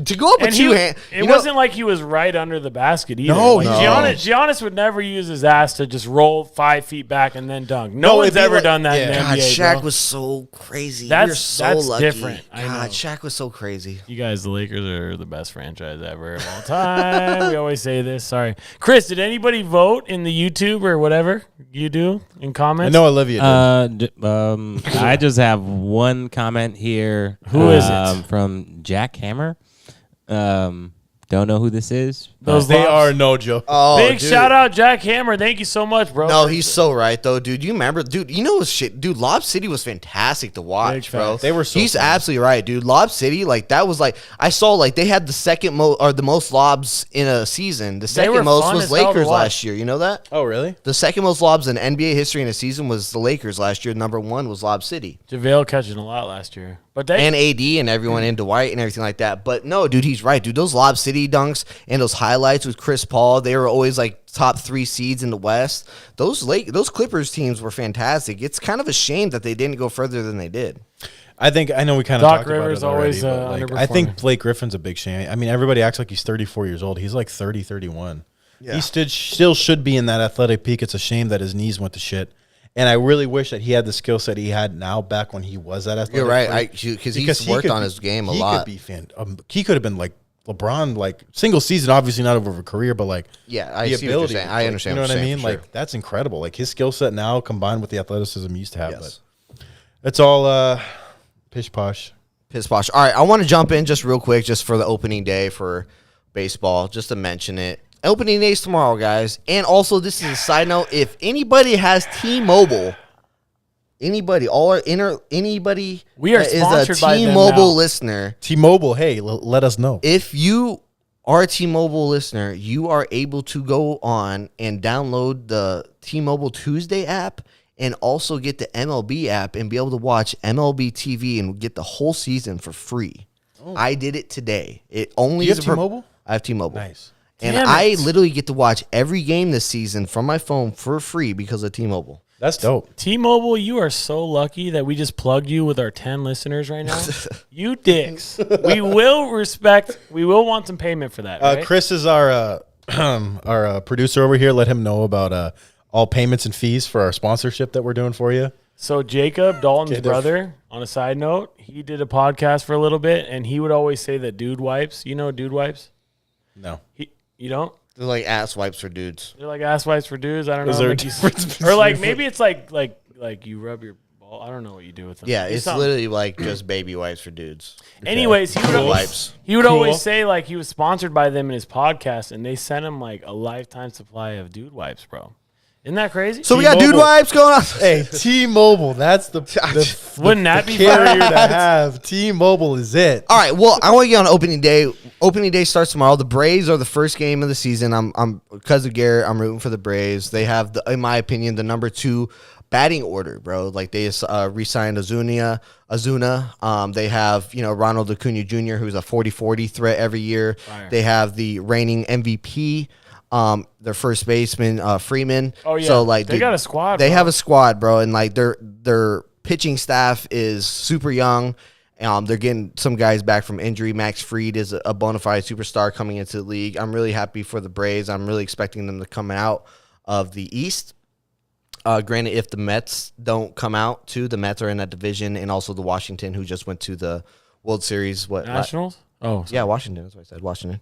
S3: To go up a
S2: And
S3: two hand.
S2: it wasn't like he was right under the basket either.
S4: No,
S2: Like,
S4: no.
S2: Giannis would never use his ass to just roll 5 feet back and then dunk. No,
S4: No,
S2: one's
S4: it'd be
S2: ever
S4: like-
S2: done that in the
S4: yeah.
S3: God,
S2: NBA,
S3: Shaq
S2: bro.
S3: was so crazy.
S2: That's-
S3: You're so
S2: that's
S3: lucky.
S2: different. I know.
S3: God, Shaq was so crazy.
S2: You guys, the Lakers are the best franchise ever of all time. We always say this. Sorry. Chris, did anybody vote in the YouTube or whatever you do in
S4: I
S2: comments?
S4: know Olivia did.
S5: I just have one comment here.
S2: Who is it?
S5: From Jack Hammer. Don't know who this is.
S2: Those
S4: They
S2: lobs.
S4: are no joke.
S3: Oh,
S2: Big
S3: dude.
S2: shout out, Jack Hammer. Thank you so much, bro.
S3: No, he's so right though, dude. You remember, dude? You know what shit, dude? Lob City was fantastic to watch,
S2: Big
S3: bro.
S2: facts.
S4: They were so
S3: He's
S4: fun.
S3: absolutely right, dude. Lob City, like that was like I saw like they had the second the most lobs in a season. The
S2: were
S3: second most
S2: fun
S3: was
S2: as hell to
S3: Lakers
S2: watch.
S3: last year. You know that?
S4: Oh, really?
S3: The second most lobs in NBA history in a season was the Lakers last year. Number one was Lob City.
S2: JaVale catching a lot last year. But they,
S3: And AD and everyone in Dwight and everything like that. But no, dude, he's right, dude. Those Lob City dunks and those highlights with Chris Paul, they were always like top 3 seeds in the West. Those Clippers teams were fantastic. It's kind of a shame that they didn't go further than they did.
S4: I know we kind of
S2: Doc
S4: talked
S2: Rivers
S4: about it already,
S2: always,
S4: but, like,
S2: underperforming.
S4: I think Blake Griffin's a big shame. I mean, everybody acts like he's 34 years old. He's like 30, 31.
S3: Yeah.
S4: He still should be in that athletic peak. It's a shame that his knees went to shit. And I really wish that he had the skill set he had now back when he was at athletic.
S3: You're right.
S4: peak.
S3: Because
S4: Because
S3: he's
S4: he
S3: worked
S4: could
S3: on
S4: be-
S3: his game a
S4: he
S3: lot.
S4: Could be he could have been like LeBron, like single season, obviously not over a career, but like
S3: Yeah, I
S4: the
S3: see what you're
S4: ability.
S3: saying. I
S4: like,
S3: understand
S4: You know
S3: what
S4: what
S3: you're
S4: I
S3: saying,
S4: mean?
S3: for
S4: Like that's incredible. Like his skill set now combined with the athleticism he used to have.
S3: Yes.
S4: But it's all pish posh.
S3: Piss posh. All right, I want to jump in just real quick, just for the opening day for baseball, just to mention it. Opening day is tomorrow, guys. And also, this is a side note. If anybody has T-Mobile, anybody
S2: We are
S3: that is
S2: sponsored
S3: a
S2: by them
S3: T-Mobile
S2: now.
S3: listener,
S4: T-Mobile, hey, let us know.
S3: if you are a T-Mobile listener, you are able to go on and download the T-Mobile Tuesday app and also get the MLB app and be able to watch MLB TV and get the whole season for free. I did it today. It only
S4: Do you
S3: is
S4: have T-Mobile?
S3: I have T-Mobile.
S4: Nice.
S3: And
S2: Damn
S3: I
S2: it.
S3: literally get to watch every game this season from my phone for free because of T-Mobile.
S4: That's dope.
S2: T-Mobile, you are so lucky that we just plugged you with our 10 listeners right now. You dicks. We will want some payment for that, right?
S4: Chris is our our producer over here. Let him know about all payments and fees for our sponsorship that we're doing for you.
S2: So Jacob, Dalton's
S4: Okay,
S2: brother, on a side note, he did a podcast for a little bit, and he would always say that dude wipes. You know dude wipes?
S4: No.
S2: You don't?
S3: They're like ass wipes for dudes.
S2: They're like ass wipes for dudes. I don't
S4: Is
S2: know.
S4: there a
S2: Like you-
S4: difference
S2: or like
S4: between-
S2: maybe it's like you rub your ball. I don't know what you do with them.
S3: Yeah,
S2: Do
S3: it's
S2: something.
S3: literally like just baby wipes for dudes.
S2: Anyways, he would,
S3: Cool
S2: always,
S3: wipes.
S2: he would
S4: Cool.
S2: always say like he was sponsored by them in his podcast, and they sent him like a lifetime supply of dude wipes, bro. Isn't that crazy?
S3: So we got dude
S4: T-Mobile.
S3: wipes going on.
S4: Hey, T-Mobile, that's the
S2: Wouldn't that be
S4: carrier
S2: fun?
S4: to have. T-Mobile is it.
S3: All right, well, I want to get on opening day. Opening day starts tomorrow. The Braves are the first game of the season. I'm because of Garrett, I'm rooting for the Braves. They have, in my opinion, the number 2 batting order, bro. Like they just re-signed Azuna. They have, Ronald Acuna Jr., who's a 40-40 threat every year.
S2: Fire.
S3: They have the reigning MVP, their first baseman, Freeman.
S2: Oh, yeah.
S3: So like
S2: They got a squad,
S3: They
S2: bro.
S3: have a squad, bro, and like their pitching staff is super young. They're getting some guys back from injury. Max Fried is a bona fide superstar coming into the league. I'm really happy for the Braves. I'm really expecting them to come out of the East. Granted, if the Mets don't come out too, the Mets are in that division, and also the Washington, who just went to the World Series.
S2: Nationals? Oh, sorry.
S3: Yeah, Washington. That's what I said. Washington.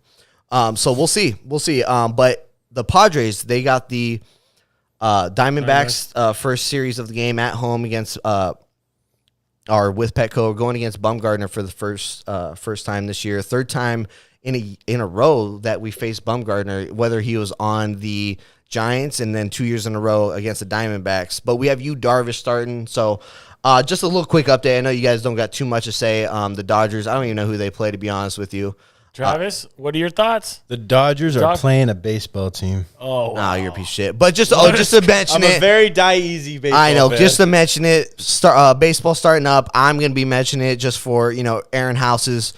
S3: So we'll see. But the Padres, they got the Diamondbacks first series of the game at home against or with Petco, going against Bumgarner for the first time this year, third time in a row that we faced Bumgarner, whether he was on the Giants and then 2 years in a row against the Diamondbacks. But we have Yu Darvish starting, so just a little quick update. I know you guys don't got too much to say. The Dodgers, I don't even know who they play, to be honest with you.
S2: Travis, what are your thoughts?
S4: The Dodgers are
S2: Doc-
S4: playing a baseball team.
S2: Oh,
S3: Nah, you're a piece of shit. But just to mention
S4: I'm a
S3: it.
S4: very die-easy baseball
S3: I know,
S4: fan.
S3: just to mention it, baseball starting up. I'm going to be mentioning it just for, Aaron House's,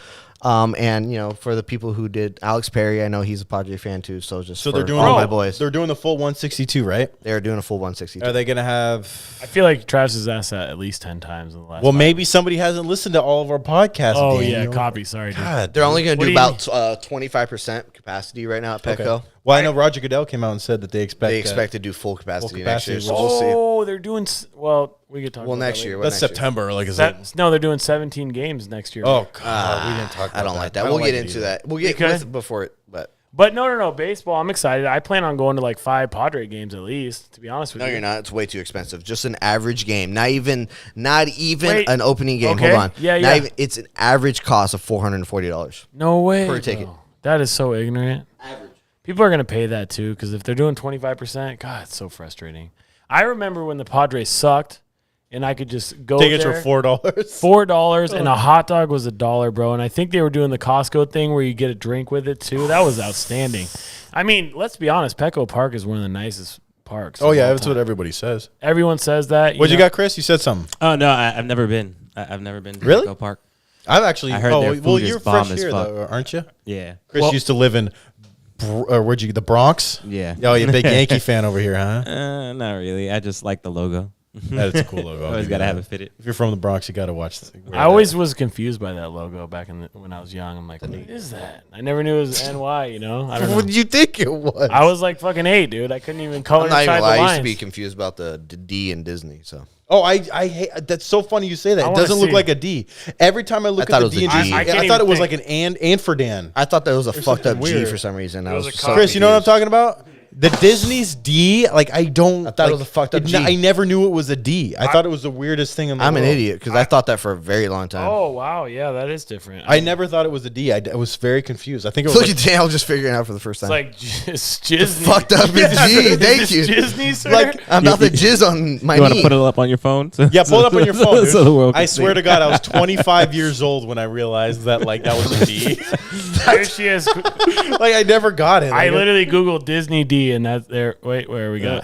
S3: and, for the people who did Alex Perry. I know he's a Padre fan too, so just
S4: So
S3: for
S4: they're doing
S3: all my boys.
S4: They're doing the full 162, right?
S3: They're doing a full 162.
S4: Are they going to have?
S2: I feel like Travis has asked that at least 10 times in the last
S4: Well,
S2: 5
S4: maybe somebody hasn't listened to all of our podcasts.
S2: Oh,
S4: Daniel.
S2: yeah, copy. Sorry, dude.
S4: God,
S3: They're only going to
S2: What
S3: do
S2: do you
S3: about 25% capacity right now at Petco.
S4: okay. Well, I know Roger Goodell came out and said that they expect.
S3: They expect to do full capacity,
S4: capacity
S3: next year,
S4: was-
S3: so we'll see.
S2: Oh, they're doing we could talk
S3: Well,
S2: about
S3: next
S2: that
S3: year.
S2: later.
S3: What
S4: that's
S3: next year?
S4: September. Like, is that?
S2: No, they're doing 17 games next year.
S4: Oh God, we didn't talk. About
S3: I don't like that.
S4: I
S3: We'll
S4: don't
S3: get
S4: like it
S3: into
S4: either.
S3: that. We'll get
S2: Because-
S3: before it, but
S2: But no, baseball. I'm excited. I plan on going to like 5 Padre games at least. To be honest with
S3: no,
S2: you.
S3: you're not. It's way too expensive. Just an average game. Not even
S2: Wait.
S3: an opening game.
S2: Okay.
S3: Hold on.
S2: Yeah,
S3: Not
S2: yeah.
S3: even, it's an average cost of $440.
S2: No way.
S3: Per ticket.
S2: bro. That is so ignorant.
S3: Average.
S2: People are going to pay that too because if they're doing 25%, God, it's so frustrating. I remember when the Padres sucked and I could just go
S4: Tickets
S2: there.
S4: were $4.
S2: $4 and a hot dog was $1, bro. And I think they were doing the Costco thing where you get a drink with it too. That was outstanding. I mean, let's be honest. Petco Park is one of the nicest parks.
S4: Oh,
S2: of
S4: yeah,
S2: all
S4: that's
S2: time.
S4: what everybody says.
S2: Everyone says that.
S4: What you
S2: know.
S4: got, Chris? You said something.
S5: Oh no, I've never been. I've never been to
S4: Really?
S5: Echo Park.
S4: I've actually.
S5: I heard their food is
S4: you're
S5: bomb
S4: fresh
S5: as
S4: here,
S5: fuck.
S4: though, aren't you?
S5: Yeah.
S4: Chris used to live in, where'd you, the Bronx?
S5: Yeah.
S4: Oh, you're a big Yankee fan over here, huh?
S5: Not really. I just like the logo.
S4: That is a cool logo.
S5: Always got to have it fitted.
S4: If you're from the Bronx, you got to watch this.
S2: I always was confused by that logo back when I was young. I'm like, what is that? I never knew it was NY, you know? I don't know.
S4: What did you think it was?
S2: I was like fucking 8, dude. I couldn't even color
S3: I'm not even
S2: inside
S3: gonna
S2: the
S3: lie. I
S2: lines.
S3: used to be confused about the D in Disney. So
S4: Oh, I hate. That's so funny you say that.
S2: I
S4: It
S2: wanna
S4: doesn't look
S2: see.
S4: like a D. Every time I look
S3: I
S4: at
S3: thought
S4: the
S3: it
S4: D
S3: was
S4: in
S3: a
S4: Disney,
S3: G.
S2: I
S4: I
S2: can't
S4: thought it
S2: even
S4: was
S2: think.
S4: like an and for Dan.
S3: I thought that was a fucked up G
S4: weird.
S3: for some reason. I
S2: was
S3: was
S2: a
S3: so
S2: copy.
S4: Chris, you know what I'm
S3: confused.
S4: talking about? The Disney's D, like I don't.
S3: I thought it
S4: like,
S3: was a fucked up G.
S4: I never knew it was a D. I thought it was the weirdest thing in the
S3: I'm
S4: world.
S3: an idiot because I thought that for a very long time.
S2: Oh, wow. Yeah, that is different.
S4: I never thought it was a D. I was very confused. I think it was
S3: Look
S4: like,
S3: at Dan, I was just figuring it out for the first
S2: It's
S3: time.
S2: like just Gizzney.
S3: Fucked up is G. Thank you.
S2: Gizzney, sir?
S4: Like,
S3: I'm about to jizz on my
S5: You want
S3: knee.
S5: to put it up on your phone?
S4: yeah, pull it up on your phone. Dude.
S5: so the world
S4: I
S5: can
S4: swear
S5: see.
S4: to God, I was 25 years old when I realized that like that was a D.
S2: There she is.
S4: Like I never got it.
S2: I
S4: Like,
S2: literally Googled Disney D, and that's there. Wait, where we go?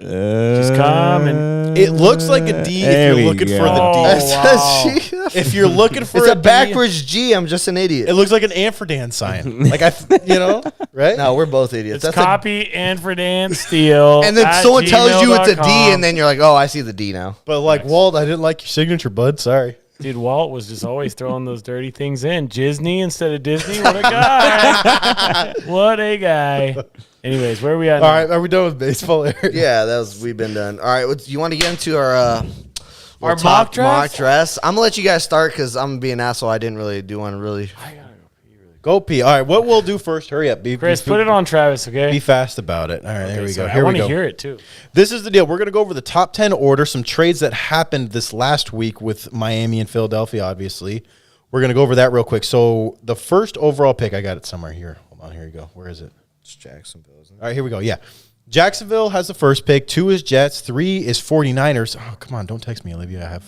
S5: Just
S2: come and-
S4: It looks like a D
S5: There
S4: if
S5: we
S4: you're looking for
S5: go.
S4: the D.
S3: That's
S2: wow.
S3: a G.
S4: If you're looking for
S3: It's a
S4: D,
S3: backwards G. I'm just an idiot.
S4: it looks like an Amferdan sign. Like right?
S3: No, we're both idiots.
S2: It's
S3: That's
S2: copy and for Dan Steele.
S3: and then
S2: at
S3: someone tells you it's a D,
S2: gmail.com.
S3: and then you're like, oh, I see the D now.
S4: But like Walt, I didn't like your signature, bud. Sorry.
S2: Dude, Walt was just always throwing those dirty things in. Gizzney instead of Disney. What a guy. What a guy. Anyways, where are we at?
S4: All
S2: now?
S4: right, are we done with baseball? Eric?
S3: Yeah, we've been done. All right, you want to get into our
S2: Our
S3: top
S2: mock dress?
S3: Mock dress. I'm gonna let you guys start because I'm gonna be an asshole. I didn't really do one really.
S4: Go pee. All right, what we'll do first? Hurry up,
S2: Chris, put it on Travis, okay?
S4: Be fast about it. All right, here we go.
S2: Sorry,
S4: Here
S2: I
S4: we
S2: want to
S4: go.
S2: hear it, too.
S4: This is the deal. We're going to go over the top 10 order, some trades that happened this last week with Miami and Philadelphia, obviously. We're going to go over that real quick. So the first overall pick, I got it somewhere here. Hold on, here you go. Where is it?
S3: It's Jacksonville, isn't it?
S4: All right, here we go. Yeah. Jacksonville has the first pick. 2 is Jets. 3 is 49ers. Oh, come on. Don't text me, Olivia. I have.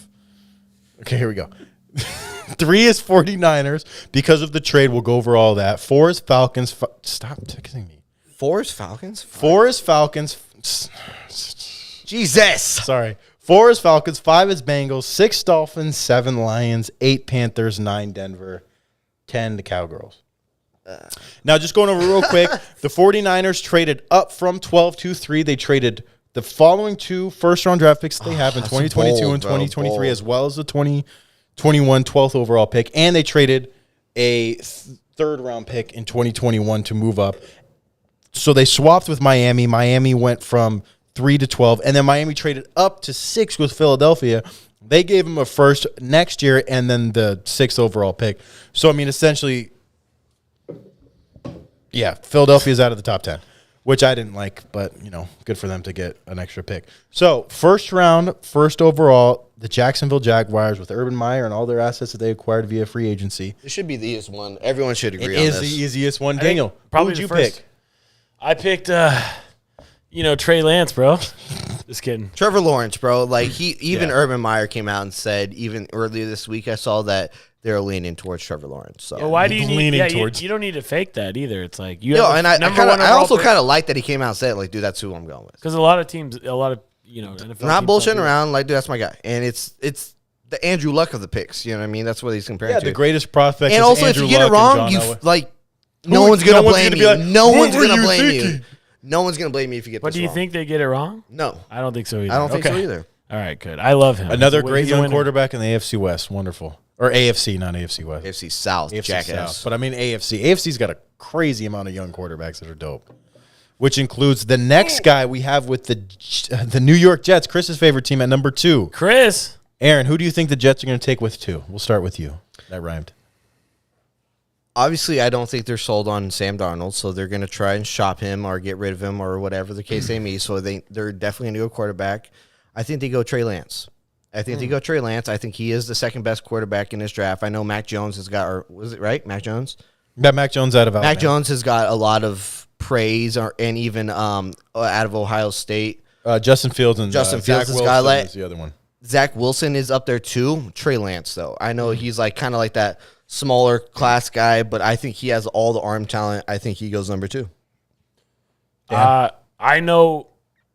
S4: Okay, here we go. 3 is 49ers. Because of the trade, we'll go over all that. 4 is Falcons. Stop texting me.
S3: 4 is Falcons.
S4: 4 is Falcons.
S3: Jesus.
S4: Sorry. 4 is Falcons. 5 is Bengals. 6 Dolphins. 7 Lions. 8 Panthers. 9 Denver. 10 the Cowgirls. Now, just going over real quick, the 49ers traded up from 12 to 3. They traded the following 2 first-round draft picks they have in
S3: that's
S4: 2022
S3: bold,
S4: and
S3: bro,
S4: 2023,
S3: bold.
S4: as well as the 2021 12th overall pick. And they traded a third-round pick in 2021 to move up. So they swapped with Miami. Miami went from 3 to 12, and then Miami traded up to 6 with Philadelphia. They gave him a first next year and then the 6th overall pick. So, I mean, essentially, yeah, Philadelphia's out of the top 10, which I didn't like, but, you know, good for them to get an extra pick. So, first round, first overall, the Jacksonville Jaguars with Urban Meyer and all their assets that they acquired via free agency.
S3: This should be the easiest one. Everyone should agree
S4: It
S3: on
S4: is
S3: this.
S4: the easiest one.
S2: I think
S4: Daniel,
S2: probably
S4: who would
S2: the
S4: you
S2: first.
S4: pick?
S2: I picked, Trey Lance, bro. Just kidding.
S3: Trevor Lawrence, bro. Like even
S4: Yeah.
S3: Urban Meyer came out and said even earlier this week I saw that they're leaning towards Trevor Lawrence. So
S2: But why do you need?
S4: leaning
S2: Yeah,
S4: towards-
S2: you don't need to fake that either. It's like you.
S3: no,
S2: have
S3: and
S2: the
S3: I
S2: number
S3: kinda,
S2: one
S3: I
S2: overall
S3: also
S2: pick.
S3: kind of like that he came out and said like, dude, that's who I'm going with.
S2: Because a lot of teams, NFL
S3: Not
S2: teams
S3: bullshitting
S2: don't do
S3: around. Like, dude, that's my guy. And it's the Andrew Luck of the picks. You know what I mean? That's what he's comparing
S4: Yeah,
S3: to.
S4: the greatest prospect.
S3: and
S4: is
S3: also,
S4: Andrew
S3: if you get
S4: Luck
S3: it wrong,
S4: and
S3: you
S4: John Elway.
S3: like no one's gonna blame
S4: be
S3: you.
S4: like,
S3: No
S4: "What
S3: one's
S4: were
S3: gonna
S4: you
S3: blame you.
S4: thinking?"
S3: No one's gonna blame you if you get
S2: But
S3: this
S2: do you
S3: wrong.
S2: think they get it wrong?
S3: No,
S2: I don't think so either.
S3: I don't think so
S2: Okay.
S3: either.
S2: All right, good. I love him.
S4: Another
S2: He's a-
S4: great
S2: he's a
S4: young
S2: winner.
S4: quarterback in the AFC West. Wonderful. Or AFC, not AFC West.
S3: AFC South,
S4: AFC
S3: jackass.
S4: South. But I mean AFC. AFC's got a crazy amount of young quarterbacks that are dope, which includes the next guy we have with the New York Jets, Chris's favorite team at number 2.
S2: Chris.
S4: Aaron, who do you think the Jets are going to take with 2? We'll start with you. That rhymed.
S3: Obviously, I don't think they're sold on Sam Darnold, so they're going to try and shop him or get rid of him or whatever the case may be. So they're definitely going to go quarterback. I think they go Trey Lance. I think they go Trey Lance. I think he is the second best quarterback in this draft. I know Mac Jones has got, or was it right? Mac Jones?
S4: Got Mac Jones out of Alabama.
S3: Mac Jones has got a lot of praise, and even out of Ohio State.
S4: Justin Fields and
S3: Justin
S4: Zach
S3: Fields is
S4: Wilson
S3: got
S4: is the other one.
S3: Zach Wilson is up there too. Trey Lance, though. I know he's like kind of like that smaller class guy, but I think he has all the arm talent. I think he goes number 2.
S2: I know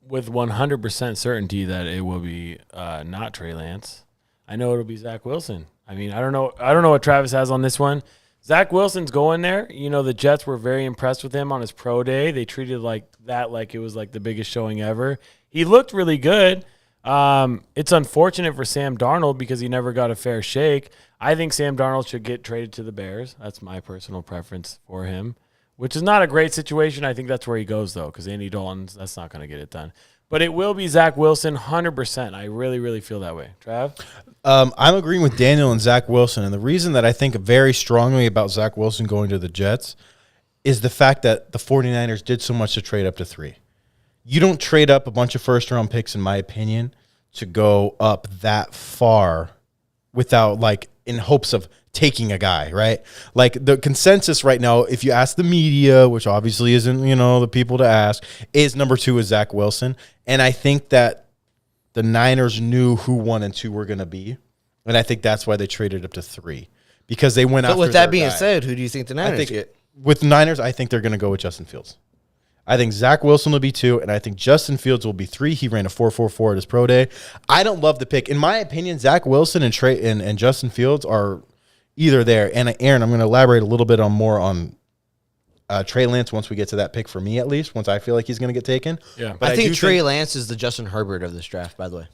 S2: with 100% certainty that it will be not Trey Lance. I know it'll be Zach Wilson. I mean, I don't know what Travis has on this one. Zach Wilson's going there. You know, the Jets were very impressed with him on his pro day. They treated like it was like the biggest showing ever. He looked really good. It's unfortunate for Sam Darnold because he never got a fair shake. I think Sam Darnold should get traded to the Bears. That's my personal preference for him, which is not a great situation. I think that's where he goes, though, because Andy Dalton, that's not going to get it done. But it will be Zach Wilson, 100%. I really, really feel that way. Trav?
S4: I'm agreeing with Daniel and Zach Wilson. And the reason that I think very strongly about Zach Wilson going to the Jets is the fact that the 49ers did so much to trade up to 3. You don't trade up a bunch of first-round picks, in my opinion, to go up that far without, like, in hopes of taking a guy, right? Like, the consensus right now, if you ask the media, which obviously isn't, the people to ask, is number 2 is Zach Wilson. And I think that the Niners knew who 1 and 2 were going to be. And I think that's why they traded up to 3. Because they went after
S3: But with that
S4: their
S3: being
S4: guy.
S3: said, who do you think the Niners get?
S4: With the Niners, I think they're going to go with Justin Fields. I think Zach Wilson will be 2, and I think Justin Fields will be 3. He ran a 4.44 at his pro day. I don't love the pick. In my opinion, Zach Wilson and Justin Fields are either there. And Aaron, I'm going to elaborate a little bit more on Trey Lance once we get to that pick, for me at least, once I feel like he's going to get taken.
S2: Yeah.
S3: But I think Trey Lance is the Justin Herbert of this draft, by the way.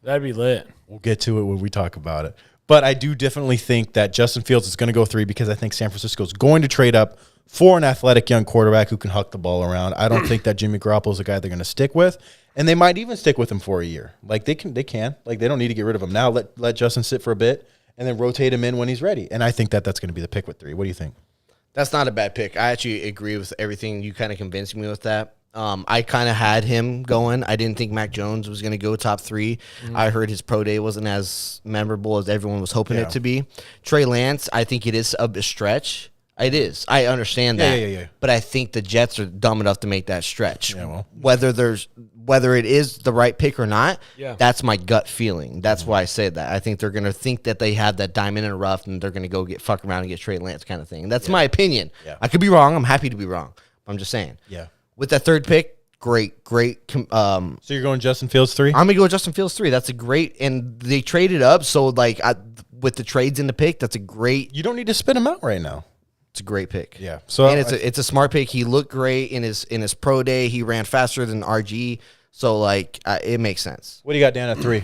S2: That'd be lit.
S4: We'll get to it when we talk about it. But I do definitely think that Justin Fields is going to go 3 because I think San Francisco is going to trade up for an athletic young quarterback who can huck the ball around. I don't think that Jimmy Garoppolo is a guy they're going to stick with, and they might even stick with him for a year. Like they can. Like they don't need to get rid of him now. Let Justin sit for a bit and then rotate him in when he's ready. And I think that that's going to be the pick with 3. What do you think?
S3: That's not a bad pick. I actually agree with everything. You kind of convinced me with that. I kind of had him going. I didn't think Mac Jones was going to go top 3. I heard his pro day wasn't as memorable as everyone was hoping it to be. Trey Lance, I think it is a stretch. It is. I understand that.
S4: Yeah.
S3: But I think the Jets are dumb enough to make that stretch.
S4: Yeah, well.
S3: Whether it is the right pick or not, that's my gut feeling. That's why I say that. I think they're going to think that they have that diamond in the rough and they're going to go fuck around and get Trey Lance kind of thing. That's my opinion.
S4: Yeah.
S3: I could be wrong. I'm happy to be wrong. I'm just saying.
S4: Yeah.
S3: With that 3rd pick, great.
S4: So you're going Justin Fields 3?
S3: I'm going to go with Justin Fields 3. That's a great, and they traded up. So, with the trades in the pick, that's a great.
S4: You don't need to spit him out right now.
S3: It's a great pick.
S4: Yeah. So
S3: and it's a smart pick. He looked great in his pro day. He ran faster than RG. So it makes sense.
S4: What do you got, Dan, at 3?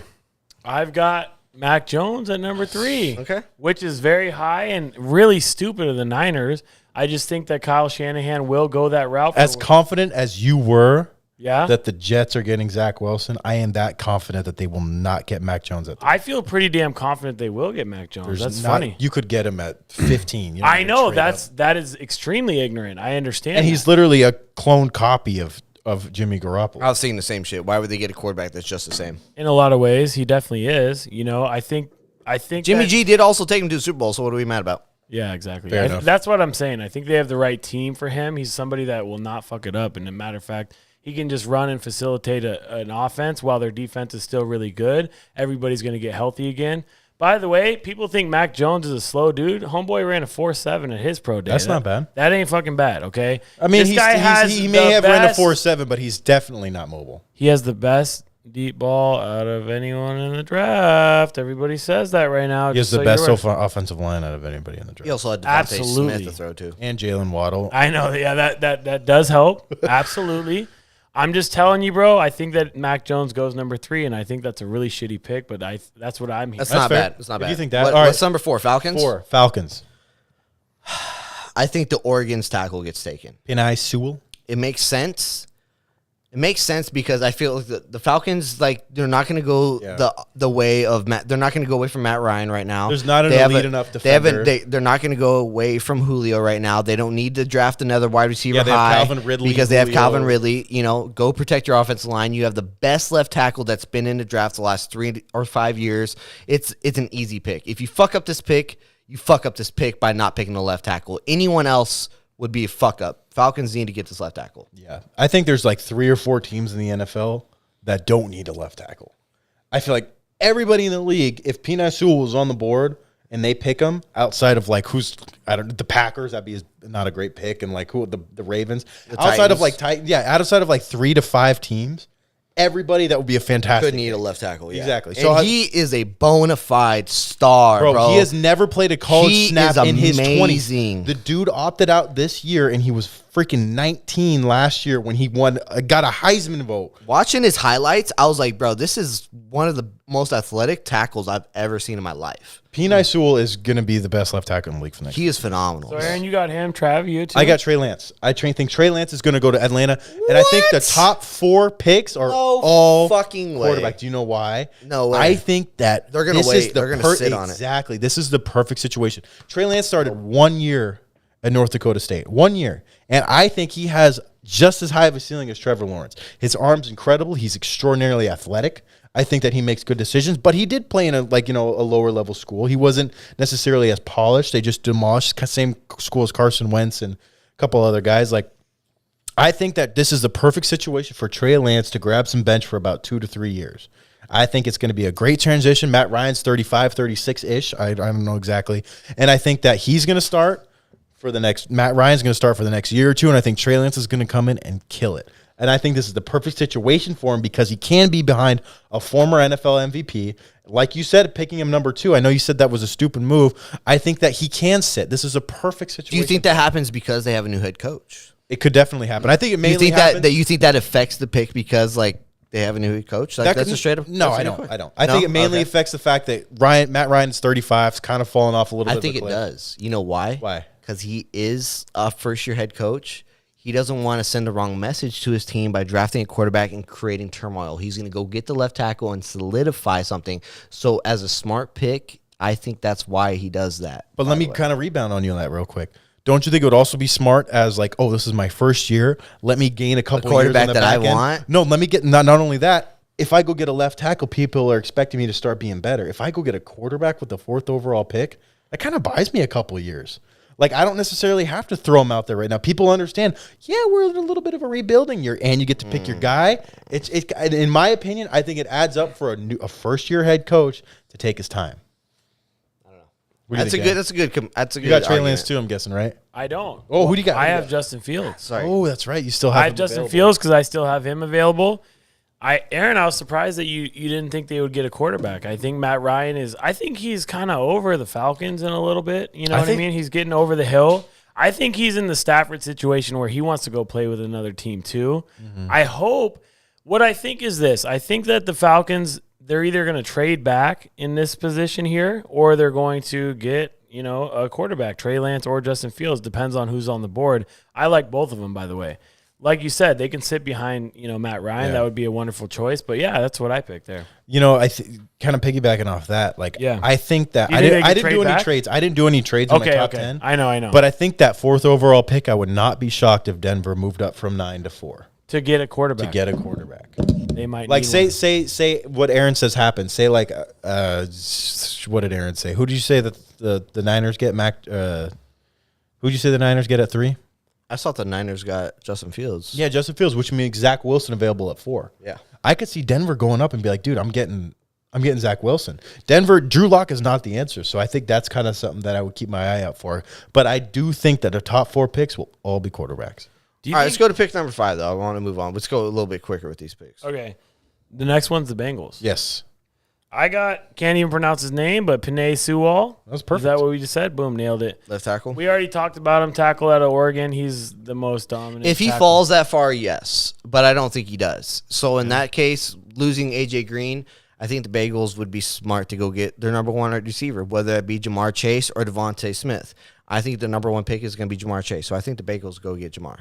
S2: I've got Mac Jones at number 3.
S3: Okay.
S2: Which is very high and really stupid of the Niners. I just think that Kyle Shanahan will go that route.
S4: As confident as you were
S2: Yeah.
S4: that the Jets are getting Zach Wilson, I am that confident that they will not get Mac Jones at 3.
S2: I feel pretty damn confident they will get Mac Jones. That's funny.
S4: You could get him at 15. You
S2: I know that is extremely ignorant. I understand.
S4: And he's literally a clone copy of Jimmy Garoppolo.
S3: I was saying the same shit. Why would they get a quarterback that's just the same?
S2: in a lot of ways. He definitely is. I think
S3: Jimmy
S2: that-
S3: G did also take him to the Super Bowl, so what are we mad about?
S2: Yeah, exactly.
S4: Fair enough.
S2: That's what I'm saying. I think they have the right team for him. He's somebody that will not fuck it up. And as a matter of fact, he can just run and facilitate an offense while their defense is still really good. Everybody's going to get healthy again. By the way, people think Mac Jones is a slow dude. Homeboy ran a 4.7 at his pro day.
S4: That's not bad.
S2: That ain't fucking bad, okay?
S4: I mean,
S2: This guy has
S4: he may
S2: the
S4: have ran a
S2: best-
S4: 4.7, but he's definitely not mobile.
S2: He has the best deep ball out of anyone in the draft. Everybody says that right now.
S4: He has
S2: just
S4: the
S2: so
S4: best
S2: you're aware.
S4: offensive line out of anybody in the
S3: He
S4: draft.
S3: also had Devontae
S2: Absolutely.
S3: Smith to throw to.
S4: And Jalen Waddle.
S2: I know. Yeah, that does help. Absolutely. I'm just telling you, bro. I think that Mac Jones goes number 3, and I think that's a really shitty pick. But that's what I'm hearing.
S3: That's
S4: That's
S3: not
S4: fair.
S3: bad. It's not
S4: If
S3: bad.
S4: you think that-
S3: What-
S4: all right.
S3: what's number 4? Falcons?
S4: 4, Falcons.
S3: I think the Oregon's tackle gets taken.
S4: Penei Sewell.
S3: It makes sense. It makes sense because I feel like the Falcons, they're not going to go the way of Matt. They're not going to go away from Matt Ryan right now.
S4: There's not an
S3: They
S4: elite
S3: haven't-
S4: enough
S3: They haven't.
S4: defender.
S3: They're not going to go away from Julio right now. They don't need to draft another wide receiver
S4: Yeah, they have
S3: high
S4: Calvin Ridley,
S3: because they have
S4: Julio.
S3: Calvin Ridley. Go protect your offensive line. You have the best left tackle that's been in the draft the last 3 or 5 years. It's an easy pick. If you fuck up this pick, you fuck up this pick by not picking the left tackle. Anyone else would be a fuck up. Falcons need to get this left tackle.
S4: Yeah. I think there's like 3 or 4 teams in the NFL that don't need a left tackle. I feel like everybody in the league, if Penei Sewell was on the board and they pick him outside of like the Packers, that'd be not a great pick, and like the Ravens, outside of like outside of like 3 to 5 teams, everybody that would be a fantastic.
S3: Could need a left tackle, yeah.
S4: Exactly.
S3: So he is a bona fide star, bro.
S4: He has never played a college snap in his 20s.
S3: Amazing.
S4: The dude opted out this year, and he was freaking 19 last year when he got a Heisman vote.
S3: Watching his highlights, I was like, bro, this is one of the most athletic tackles I've ever seen in my life.
S4: Penei Sewell is going to be the best left tackle in the league for next year.
S3: He is phenomenal.
S2: So, Aaron, you got him. Trav, you too?
S4: I got Trey Lance. I think Trey Lance is going to go to Atlanta. And I think the top 4 picks are all
S3: fucking way.
S4: quarterback. Do you know why?
S3: No way.
S4: I think that
S3: They're going to wait. They're going to sit on it.
S4: Exactly. This is the perfect situation. Trey Lance started 1 year at North Dakota State. 1 year. And I think he has just as high of a ceiling as Trevor Lawrence. His arm's incredible. He's extraordinarily athletic. I think that he makes good decisions, but he did play in a lower level school. He wasn't necessarily as polished. They just demolished same school as Carson Wentz and a couple other guys. Like, I think that this is the perfect situation for Trey Lance to grab some bench for about 2 to 3 years. I think it's going to be a great transition. Matt Ryan's 35, 36-ish. I don't know exactly. And I think that he's going to start Matt Ryan's going to start for the next year or two, and I think Trey Lance is going to come in and kill it. And I think this is the perfect situation for him because he can be behind a former NFL MVP. Like you said, picking him number 2. I know you said that was a stupid move. I think that he can sit. This is a perfect situation.
S3: Do you think that happens because they have a new head coach?
S4: It could definitely happen. I think it mainly happens.
S3: You think that affects the pick because like they have a new head coach? Like that's a straight up.
S4: No, I don't. I think it mainly affects the fact that Matt Ryan's 35. It's kind of fallen off a little bit.
S3: I think it does. You know why?
S4: Why?
S3: Because he is a first-year head coach. He doesn't want to send the wrong message to his team by drafting a quarterback and creating turmoil. He's going to go get the left tackle and solidify something. So as a smart pick, I think that's why he does that.
S4: But let me kind of rebound on you on that real quick. Don't you think it would also be smart as like, oh, this is my first year. Let me gain a couple years on the
S3: that
S4: back
S3: I
S4: end.
S3: want?
S4: No, let me get not only that. If I go get a left tackle, people are expecting me to start being better. If I go get a quarterback with the 4th overall pick, that kind of buys me a couple of years. Like, I don't necessarily have to throw him out there right now. People understand, we're in a little bit of a rebuilding year, and you get to pick your guy. It's in my opinion, I think it adds up for a first-year head coach to take his time.
S3: I don't know. That's a good.
S4: You got Trey Lance too, I'm guessing, right?
S2: I don't.
S4: Oh, who do you got?
S2: I have Justin Fields.
S3: Sorry.
S4: Oh, that's right. You still have
S2: I have Justin Fields because I still have him available. Aaron, I was surprised that you didn't think they would get a quarterback. I think Matt Ryan I think he's kind of over the Falcons in a little bit. You know what I mean? He's getting over the hill. I think he's in the Stafford situation where he wants to go play with another team too. Mm-hmm. What I think is this. I think that the Falcons, they're either going to trade back in this position here or they're going to get, a quarterback, Trey Lance or Justin Fields. Depends on who's on the board. I like both of them, by the way. Like you said, they can sit behind, Matt Ryan. Yeah. That would be a wonderful choice. But, that's what I picked there.
S4: I kind of piggybacking off that. I think that I didn't do any trades. I didn't do any trades in my top 10.
S2: I know.
S4: But I think that 4th overall pick, I would not be shocked if Denver moved up from 9 to 4.
S2: To get a quarterback. They might
S4: say what Aaron says happens. Say what did Aaron say? Who did you say that the Niners get? Who did you say the Niners get at 3?
S3: I thought the Niners got Justin Fields.
S4: Yeah, Justin Fields, which means Zach Wilson available at 4.
S3: Yeah.
S4: I could see Denver going up and be like, dude, I'm getting Zach Wilson. Denver, Drew Lock is not the answer. So I think that's kind of something that I would keep my eye out for. But I do think that the top 4 picks will all be quarterbacks.
S3: All right, let's go to pick number 5, though. I want to move on. Let's go a little bit quicker with these picks.
S2: Okay. The next one's the Bengals.
S4: Yes.
S2: Can't even pronounce his name, but Penei Sewell.
S4: That's perfect.
S2: Is that what we just said? Boom, nailed it.
S3: Left tackle.
S2: We already talked about him, tackle out of Oregon. He's the most dominant.
S3: If he falls that far, yes, but I don't think he does. So in that case, losing A.J. Green, I think the Bengals would be smart to go get their number 1 receiver, whether it be Jamar Chase or Devontae Smith. I think the number 1 pick is going to be Jamar Chase, so I think the Bengals go get Jamar.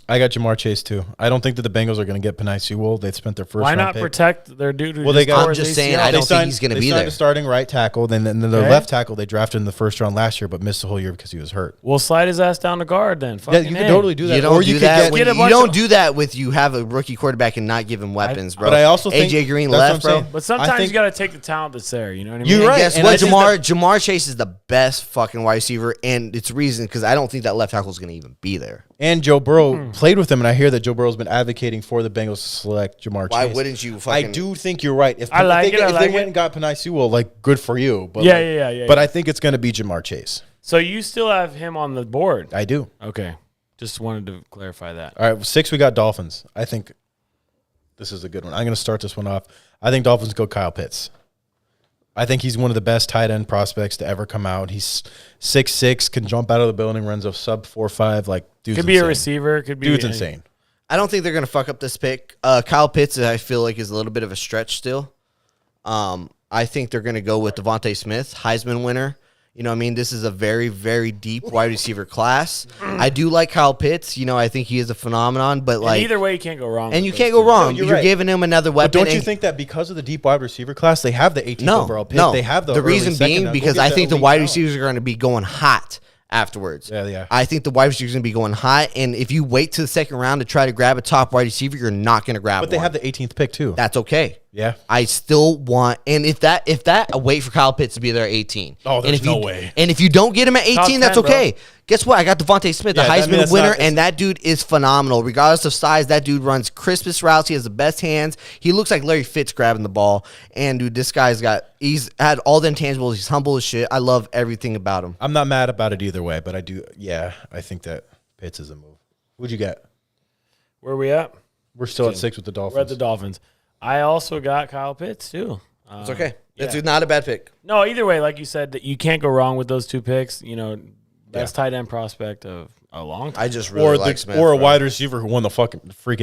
S4: I got Jamar Chase too. I don't think that the Bengals are going to get Penei Sewell. They spent their first.
S2: Why
S4: round
S2: not
S4: pick.
S2: protect their dude?
S4: Well, they got.
S3: I'm just saying, I don't think he's going to be
S4: They
S3: there.
S4: signed a starting right tackle. Then the left tackle they drafted in the first round last year, but missed the whole year because he was hurt.
S2: We'll slide his ass down to guard then.
S4: Yeah, you can totally do that.
S3: You don't
S4: or
S3: do
S4: you
S3: that.
S4: could get.
S3: You don't do that with you have a rookie quarterback and not give him weapons, bro.
S4: But I also think
S3: AJ Green
S4: that's what
S3: left,
S4: I'm
S3: bro.
S4: saying.
S2: But sometimes
S4: I think-
S2: you got to take the talent that's there. You know what I mean?
S4: You're
S3: And
S4: right.
S3: guess
S4: And
S3: what?
S4: I think
S3: Jamar Chase is the best fucking wide receiver, and it's reason because I don't think that left tackle is going to even be there.
S4: And Joe Burrow played with him, and I hear that Joe Burrow's been advocating for the Bengals to select Jamar
S3: Why
S4: Chase.
S3: wouldn't you?
S4: I
S3: Fucking,
S4: do think you're right. If
S2: I like
S4: they,
S2: it, I
S4: if
S2: like
S4: they went
S2: it.
S4: and got Penei Sewell, like good for you. But
S2: Yeah,
S4: like,
S2: yeah.
S4: But I think it's going to be Jamar Chase.
S2: So you still have him on the board?
S4: I do.
S2: Okay. Just wanted to clarify that.
S4: All right, 6 we got Dolphins. I think this is a good one. I'm going to start this one off. I think Dolphins go Kyle Pitts. I think he's one of the best tight end prospects to ever come out. He's 6'6", can jump out of the building, runs a sub 4.5. Like, dude's
S2: Could be
S4: insane.
S2: a receiver. Could be
S4: Dude's insane.
S3: I don't think they're going to fuck up this pick. Kyle Pitts, I feel like, is a little bit of a stretch still. I think they're going to go with Devontae Smith, Heisman winner. You know what I mean? This is a very, very deep wide receiver class. I do like Kyle Pitts. You know, I think he is a phenomenon. But,
S2: And
S3: like,
S2: either way, you can't go wrong.
S3: and
S2: with
S3: you
S2: those
S3: can't go
S2: two.
S3: wrong.
S4: No, you're
S3: You're
S4: right.
S3: giving him another weapon.
S4: But don't you
S3: and-
S4: think that because of the deep wide receiver class, they have the 18th
S3: No,
S4: overall pick?
S3: no.
S4: They have the
S3: the
S4: early
S3: reason
S4: second.
S3: being
S4: Now, go
S3: because
S4: get
S3: I
S4: the
S3: think the
S4: elite
S3: wide
S4: talent.
S3: receivers are going to be going hot afterwards.
S4: Yeah.
S3: I think the wide receivers are going to be going hot, and if you wait to the second round to try to grab a top wide receiver, you're not going to grab
S4: But they
S3: one.
S4: have the 18th pick too.
S3: That's okay.
S4: Yeah.
S3: I still want, and if that, I wait for Kyle Pitts to be there at 18.
S4: Oh, there's
S3: and if
S4: no
S3: you,
S4: way.
S3: And if you don't get him at 18,
S2: Top 10,
S3: that's okay.
S2: bro.
S3: Guess what? I got Devontae Smith, the
S4: Yeah, I mean,
S3: Heisman
S4: that's
S3: winner,
S4: not-
S3: and that dude is phenomenal. Regardless of size, that dude runs crispest routes. He has the best hands. He looks like Larry Fitz grabbing the ball. And dude, this guy's he's had all the intangibles. He's humble as shit. I love everything about him.
S4: I'm not mad about it either way, but I do. Yeah, I think that Pitts is a move. Who'd you get?
S2: Where are we at?
S4: We're still at 6 with the Dolphins.
S2: We're at the Dolphins. I also got Kyle Pitts, too.
S3: It's okay. It's
S2: yeah.
S3: not a bad pick.
S2: No, either way, like you said, that you can't go wrong with those two picks. You know, best tight end prospect of a long time.
S3: I just really like Smith.
S4: a
S3: bro.
S4: wide receiver who won the freaking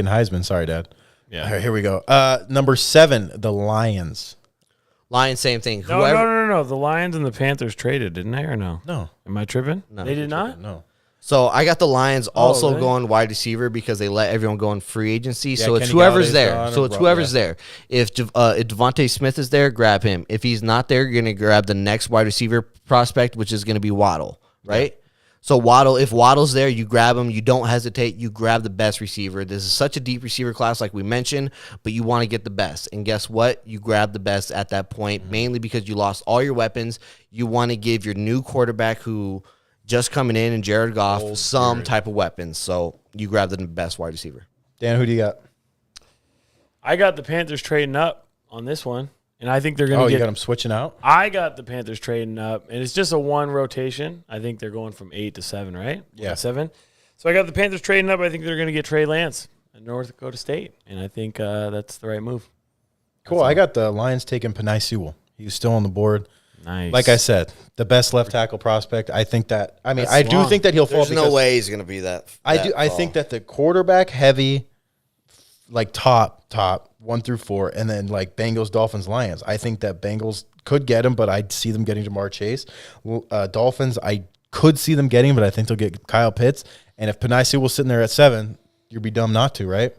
S4: Heisman. Sorry, Dad.
S2: Yeah.
S4: All right, here we go. Number 7, the Lions.
S3: Lions, same thing.
S2: No. The Lions and the Panthers traded, didn't they, or no?
S4: No,
S2: Am I tripping?
S3: No.
S2: They did not?
S4: no.
S3: So I got the Lions also
S2: really?
S3: going wide receiver because they let everyone go in free agency. So it's
S4: Kenny
S3: whoever's
S4: Galladay's
S3: there.
S4: gone,
S3: So it's
S4: or-
S3: whoever's
S4: yeah.
S3: there. If Devontae Smith is there, grab him. If he's not there, you're going to grab the next wide receiver prospect, which is going to be Waddle, right? So if Waddle's there, you grab him. You don't hesitate. You grab the best receiver. This is such a deep receiver class, like we mentioned, but you want to get the best. And guess what? You grab the best at that point, mainly because you lost all your weapons. You want to give your new quarterback who just coming in and Jared Goff some type of weapons. So you grab the best wide receiver.
S4: Dan, who do you got?
S2: I got the Panthers trading up on this one, and I think they're going
S4: Oh,
S2: to
S4: you
S2: get
S4: got him switching out?
S2: I got the Panthers trading up, and it's just a one rotation. I think they're going from 8 to 7, right?
S4: Yeah.
S2: 7. So I got the Panthers trading up. I think they're going to get Trey Lance at North Dakota State, and I think that's the right move.
S4: Cool. I got the Lions taking Penei Sewell. He's still on the board.
S2: Nice.
S4: Like I said, the best left tackle prospect. I think that. I mean,
S2: That's
S4: I do
S2: long.
S4: think that he'll fall.
S3: There's no
S4: because
S3: way he's going to be that.
S4: I
S3: that
S4: do. I
S3: tall.
S4: think that the quarterback heavy, like top 1 through 4, and then like Bengals, Dolphins, Lions. I think that Bengals could get him, but I see them getting Jamar Chase. Dolphins, I could see them getting, but I think they'll get Kyle Pitts. And if Penei Sewell's sitting there at 7, you'd be dumb not to, right?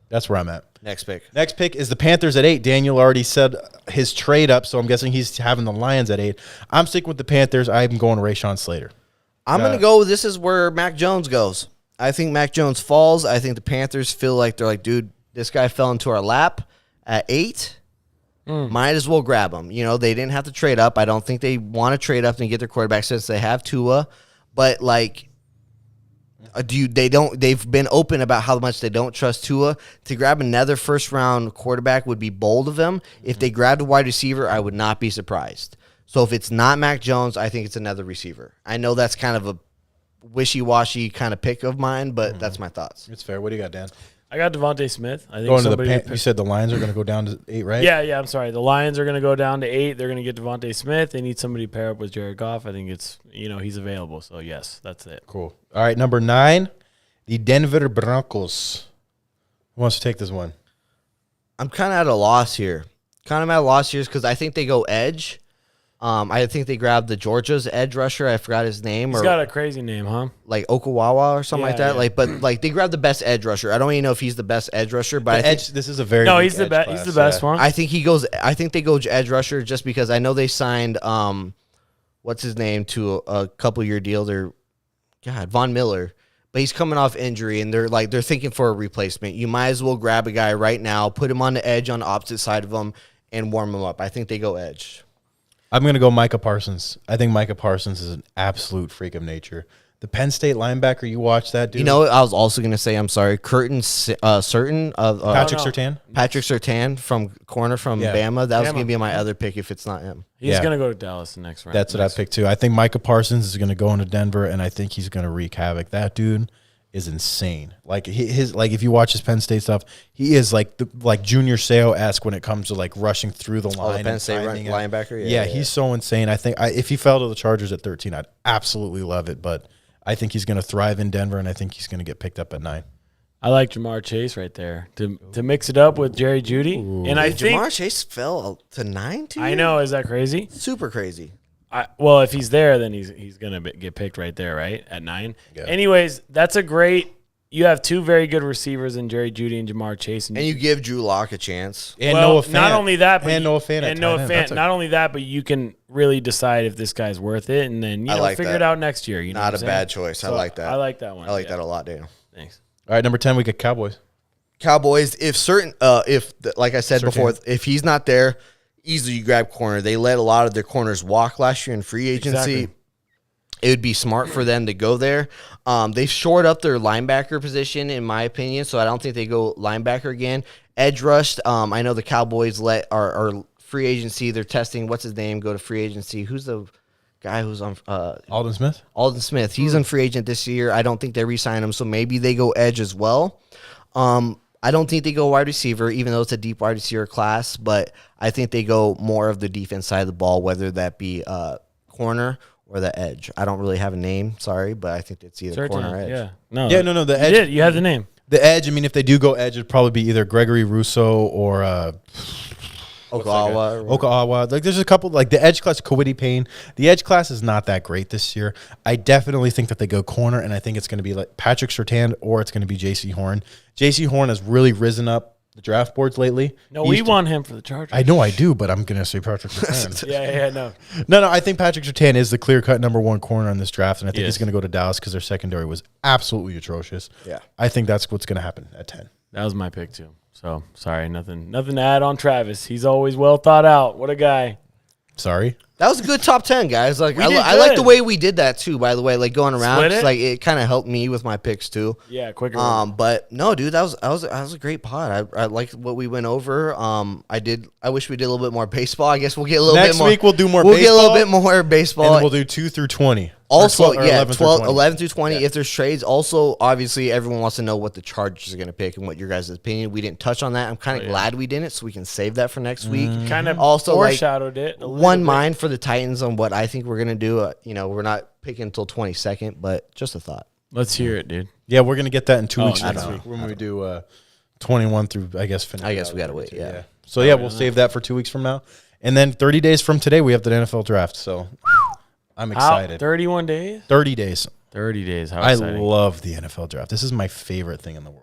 S4: That's where I'm at.
S3: Next pick.
S4: Next pick is the Panthers at 8. Daniel already said his trade up, so I'm guessing he's having the Lions at 8. I'm sticking with the Panthers. I'm going Rashawn Slater.
S3: I'm going to go. This is where Mac Jones goes. I think Mac Jones falls. I think the Panthers feel like they're like, dude, this guy fell into our lap at 8. Might as well grab him. You know, they didn't have to trade up. I don't think they want to trade up and get their quarterback since they have Tua. But like, they've been open about how much they don't trust Tua. To grab another first round quarterback would be bold of them. If they grabbed a wide receiver, I would not be surprised. So if it's not Mac Jones, I think it's another receiver. I know that's kind of a wishy-washy kind of pick of mine, but that's my thoughts.
S4: It's fair. What do you got, Dan?
S2: I got Devontae Smith. I think
S4: Going to the
S2: somebody.
S4: you said the Lions are going to go down to 8, right?
S2: Yeah. I'm sorry. The Lions are going to go down to 8. They're going to get Devontae Smith. They need somebody to pair up with Jared Goff. I think it's he's available. So yes, that's it.
S4: Cool. All right, number 9, the Denver Broncos. Who wants to take this one?
S3: I'm kind of at a loss here. Because I think they go edge. I think they grabbed the Georgia's edge rusher. I forgot his name.
S2: He's got a crazy name, huh?
S3: Like Okawawa or something like that.
S2: Yeah.
S3: But they grabbed the best edge rusher. I don't even know if he's the best edge rusher, but
S4: This is a very
S2: No,
S4: big
S2: he's the
S4: edge
S2: best.
S4: class,
S2: He's the best
S4: yeah.
S2: one.
S3: I think they go edge rusher just because I know they signed what's his name to a couple year deal. They're Von Miller, but he's coming off injury, and they're thinking for a replacement. You might as well grab a guy right now, put him on the edge on the opposite side of him, and warm him up. I think they go edge.
S4: I'm going to go Micah Parsons. I think Micah Parsons is an absolute freak of nature. The Penn State linebacker, you watch that dude.
S3: You know, I was also going to say, I'm sorry, Certain of
S4: Patrick Surtain.
S3: Patrick Surtain from corner from
S4: Yeah.
S3: Bama. That was
S2: Bama.
S3: going to be my other pick if it's not him.
S2: He's
S4: Yeah.
S2: gonna go to Dallas the next round.
S4: That's what I picked too. I think Micah Parsons is going to go into Denver, and I think he's going to wreak havoc. That dude is insane. Like if you watch his Penn State stuff, he is like Junior Seau-esque when it comes to like rushing through the line.
S3: The Penn
S4: and
S3: State
S4: timing it.
S3: linebacker?
S4: Yeah, he's so insane. I think if he fell to the Chargers at 13, I'd absolutely love it. But I think he's going to thrive in Denver, and I think he's going to get picked up at 9.
S2: I like Jamar Chase right there to mix it up with Jerry Jeudy, and I think
S3: Jamar Chase fell to 9 too?
S2: I know, is that crazy?
S3: Super crazy.
S2: Well, if he's there, then he's gonna get picked right there, right at 9.
S4: Yeah.
S2: Anyways, that's a great. You have two very good receivers in Jerry Jeudy and Jamar Chase,
S3: And you give Drew Lock a chance.
S4: And
S2: well,
S4: Noah Fant.
S2: not only that, but
S4: and Noah Fant. at
S2: and Noah
S4: tight end.
S2: Fant.
S4: That's a-
S2: Not only that, but you can really decide if this guy's worth it, and then
S3: I like
S2: figure
S3: that.
S2: it out next year. You know
S3: Not
S2: what
S3: a
S2: I'm saying?
S3: bad choice. I
S2: So,
S3: like that.
S2: I like that one.
S3: I like
S2: Yeah.
S3: that a lot, Daniel.
S2: Thanks.
S4: All right, number 10, we got Cowboys.
S3: Cowboys, like I said before, if he's not there, easily you grab corner. They let a lot of their corners walk last year in free agency.
S2: Exactly.
S3: It would be smart for them to go there. They've shored up their linebacker position, in my opinion, so I don't think they go linebacker again. Edge rushed. I know the Cowboys let our free agency, they're testing, what's his name, go to free agency. Who's the guy who's on
S4: Alden Smith.
S3: Alden Smith? He's on free agent this year. I don't think they re-sign him, so maybe they go edge as well. I don't think they go wide receiver, even though it's a deep wide receiver class, but I think they go more of the defense side of the ball, whether that be corner or the edge. I don't really have a name, sorry, but I think it's either corner or edge.
S2: Yeah. No.
S4: No, the edge.
S2: You did. You have the name.
S4: The edge, I mean, if they do go edge, it'd probably be either Gregory Rousseau or Okawa. Like, there's a couple, like the edge class, Kawhi Payne. The edge class is not that great this year. I definitely think that they go corner, and I think it's going to be like Patrick Surtain or it's going to be J.C. Horn. J.C. Horn has really risen up the draft boards lately.
S2: No,
S4: He
S2: we
S4: used to-
S2: want him for the Chargers.
S4: I know I do, but I'm going to say Patrick Surtain.
S2: Yeah, no.
S4: No, I think Patrick Surtain is the clear-cut number 1 corner in this draft, and I think
S2: Yes.
S4: he's going to go to Dallas because their secondary was absolutely atrocious.
S3: Yeah.
S4: I think that's what's going to happen at 10.
S2: That was my pick too. So sorry, nothing to add on Travis. He's always well thought out. What a guy.
S4: Sorry.
S3: That was a good top 10, guys. Like
S2: We
S3: I
S2: did
S3: like the
S2: good.
S3: way we did that too, by the way, like going around.
S2: Split it?
S3: Just, like it kind of helped me with my picks too.
S2: Yeah, quicker.
S3: But no, dude, that was a great pod. I liked what we went over. I wish we did a little bit more baseball. I guess we'll get a little
S4: Next
S3: bit more.
S4: week we'll do more
S3: We'll get a little
S4: baseball,
S3: bit more
S4: And
S3: baseball.
S4: then we'll do 2 through 20.
S3: Also,
S4: Or
S3: yeah,
S4: 11 through 20.
S3: 11 through 20.
S4: Yeah.
S3: If there's trades, also obviously everyone wants to know what the Chargers are going to pick and what your guys' opinion. We didn't touch on that. I'm kind of glad we didn't, so we can save that for next week.
S2: kind of
S3: also, like,
S2: foreshadowed it. a little
S3: One
S2: bit.
S3: mind for the Titans on what I think we're going to do. We're not picking until 22nd, but just a thought.
S2: Let's hear it, dude.
S4: Yeah, we're going to get that in 2
S2: Oh,
S4: weeks
S2: next
S4: from now.
S2: week.
S4: When we do 21 through, I guess, finish.
S3: I guess we got to wait. Yeah.
S4: So, yeah, we'll save that for 2 weeks from now. And then 30 days from today, we have the NFL draft. So, I'm excited.
S2: 31 days?
S4: 30 days.
S2: 30 days. How
S4: I
S2: exciting.
S4: love the NFL draft. This is my favorite thing in the world.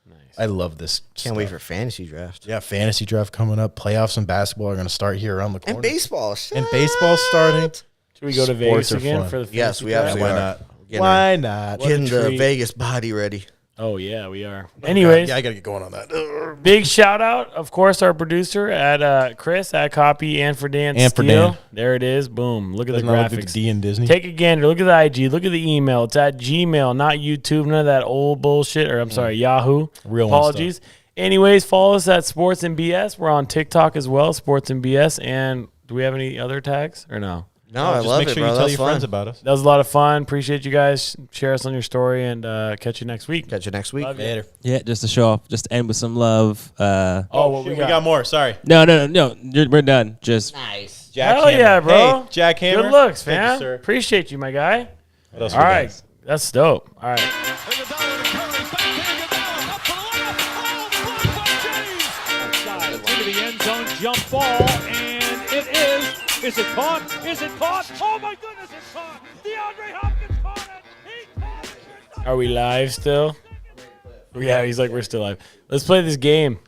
S2: Nice.
S4: I love this.
S3: Can't wait for fantasy draft.
S4: Yeah, fantasy draft coming up. Playoffs and basketball are going to start here around the corner.
S3: And baseball.
S4: And baseball's starting.
S2: Should we go to
S4: Sports
S2: Vegas
S4: are
S2: again
S4: fun.
S2: for the
S3: Yes,
S2: fantasy
S3: we
S2: draft?
S3: absolutely
S4: Why
S3: are.
S4: not?
S3: Getting
S4: Why not?
S3: Getting the
S2: treat.
S3: Vegas body ready.
S2: Oh, yeah, we are. Anyways,
S4: Yeah, I got to get going on that.
S2: big shout out, of course, our producer at Chris at Copy and for Dan
S4: And for
S2: Steele.
S4: Dan.
S2: There it is. Boom. Look at
S4: Doesn't
S2: the
S4: that look like
S2: graphics.
S4: D in Disney?
S2: Take a gander. Look at the IG. Look at the email. It's at Gmail, not YouTube. None of that old bullshit. Or I'm sorry, Yahoo.
S4: Real one
S2: Apologies. Anyways, follow us at Sports and BS. We're on TikTok as well, Sports and BS. And do we have any other tags or no?
S3: No, I
S4: just
S3: love
S4: make
S3: it,
S4: sure
S3: bro.
S4: you tell
S3: That's
S4: your friends
S3: fun.
S4: about us.
S2: That was a lot of fun. Appreciate you guys. Share us on your story and catch you next week.
S3: Catch you next week.
S2: Love you.
S4: Later.
S5: Yeah, just to show off, just to end with some love.
S2: Oh, what
S4: we got more. Sorry.
S5: No, we're done. Just
S3: Nice.
S4: Jack
S2: Hell
S4: Hammer.
S2: yeah, bro.
S4: Hey, Jack Hammer.
S2: Good looks,
S4: Thank you,
S2: man.
S4: sir.
S2: Appreciate you, my guy.
S4: What else
S2: All
S4: we got?
S2: right. That's dope. All right.
S1: Outside, into the end zone, jump ball, and it is Is it caught? Is it caught? Oh my goodness, it's caught. DeAndre Hopkins caught it. He caught it.
S2: Are we live still? Yeah, he's like, we're still live. Let's play this game.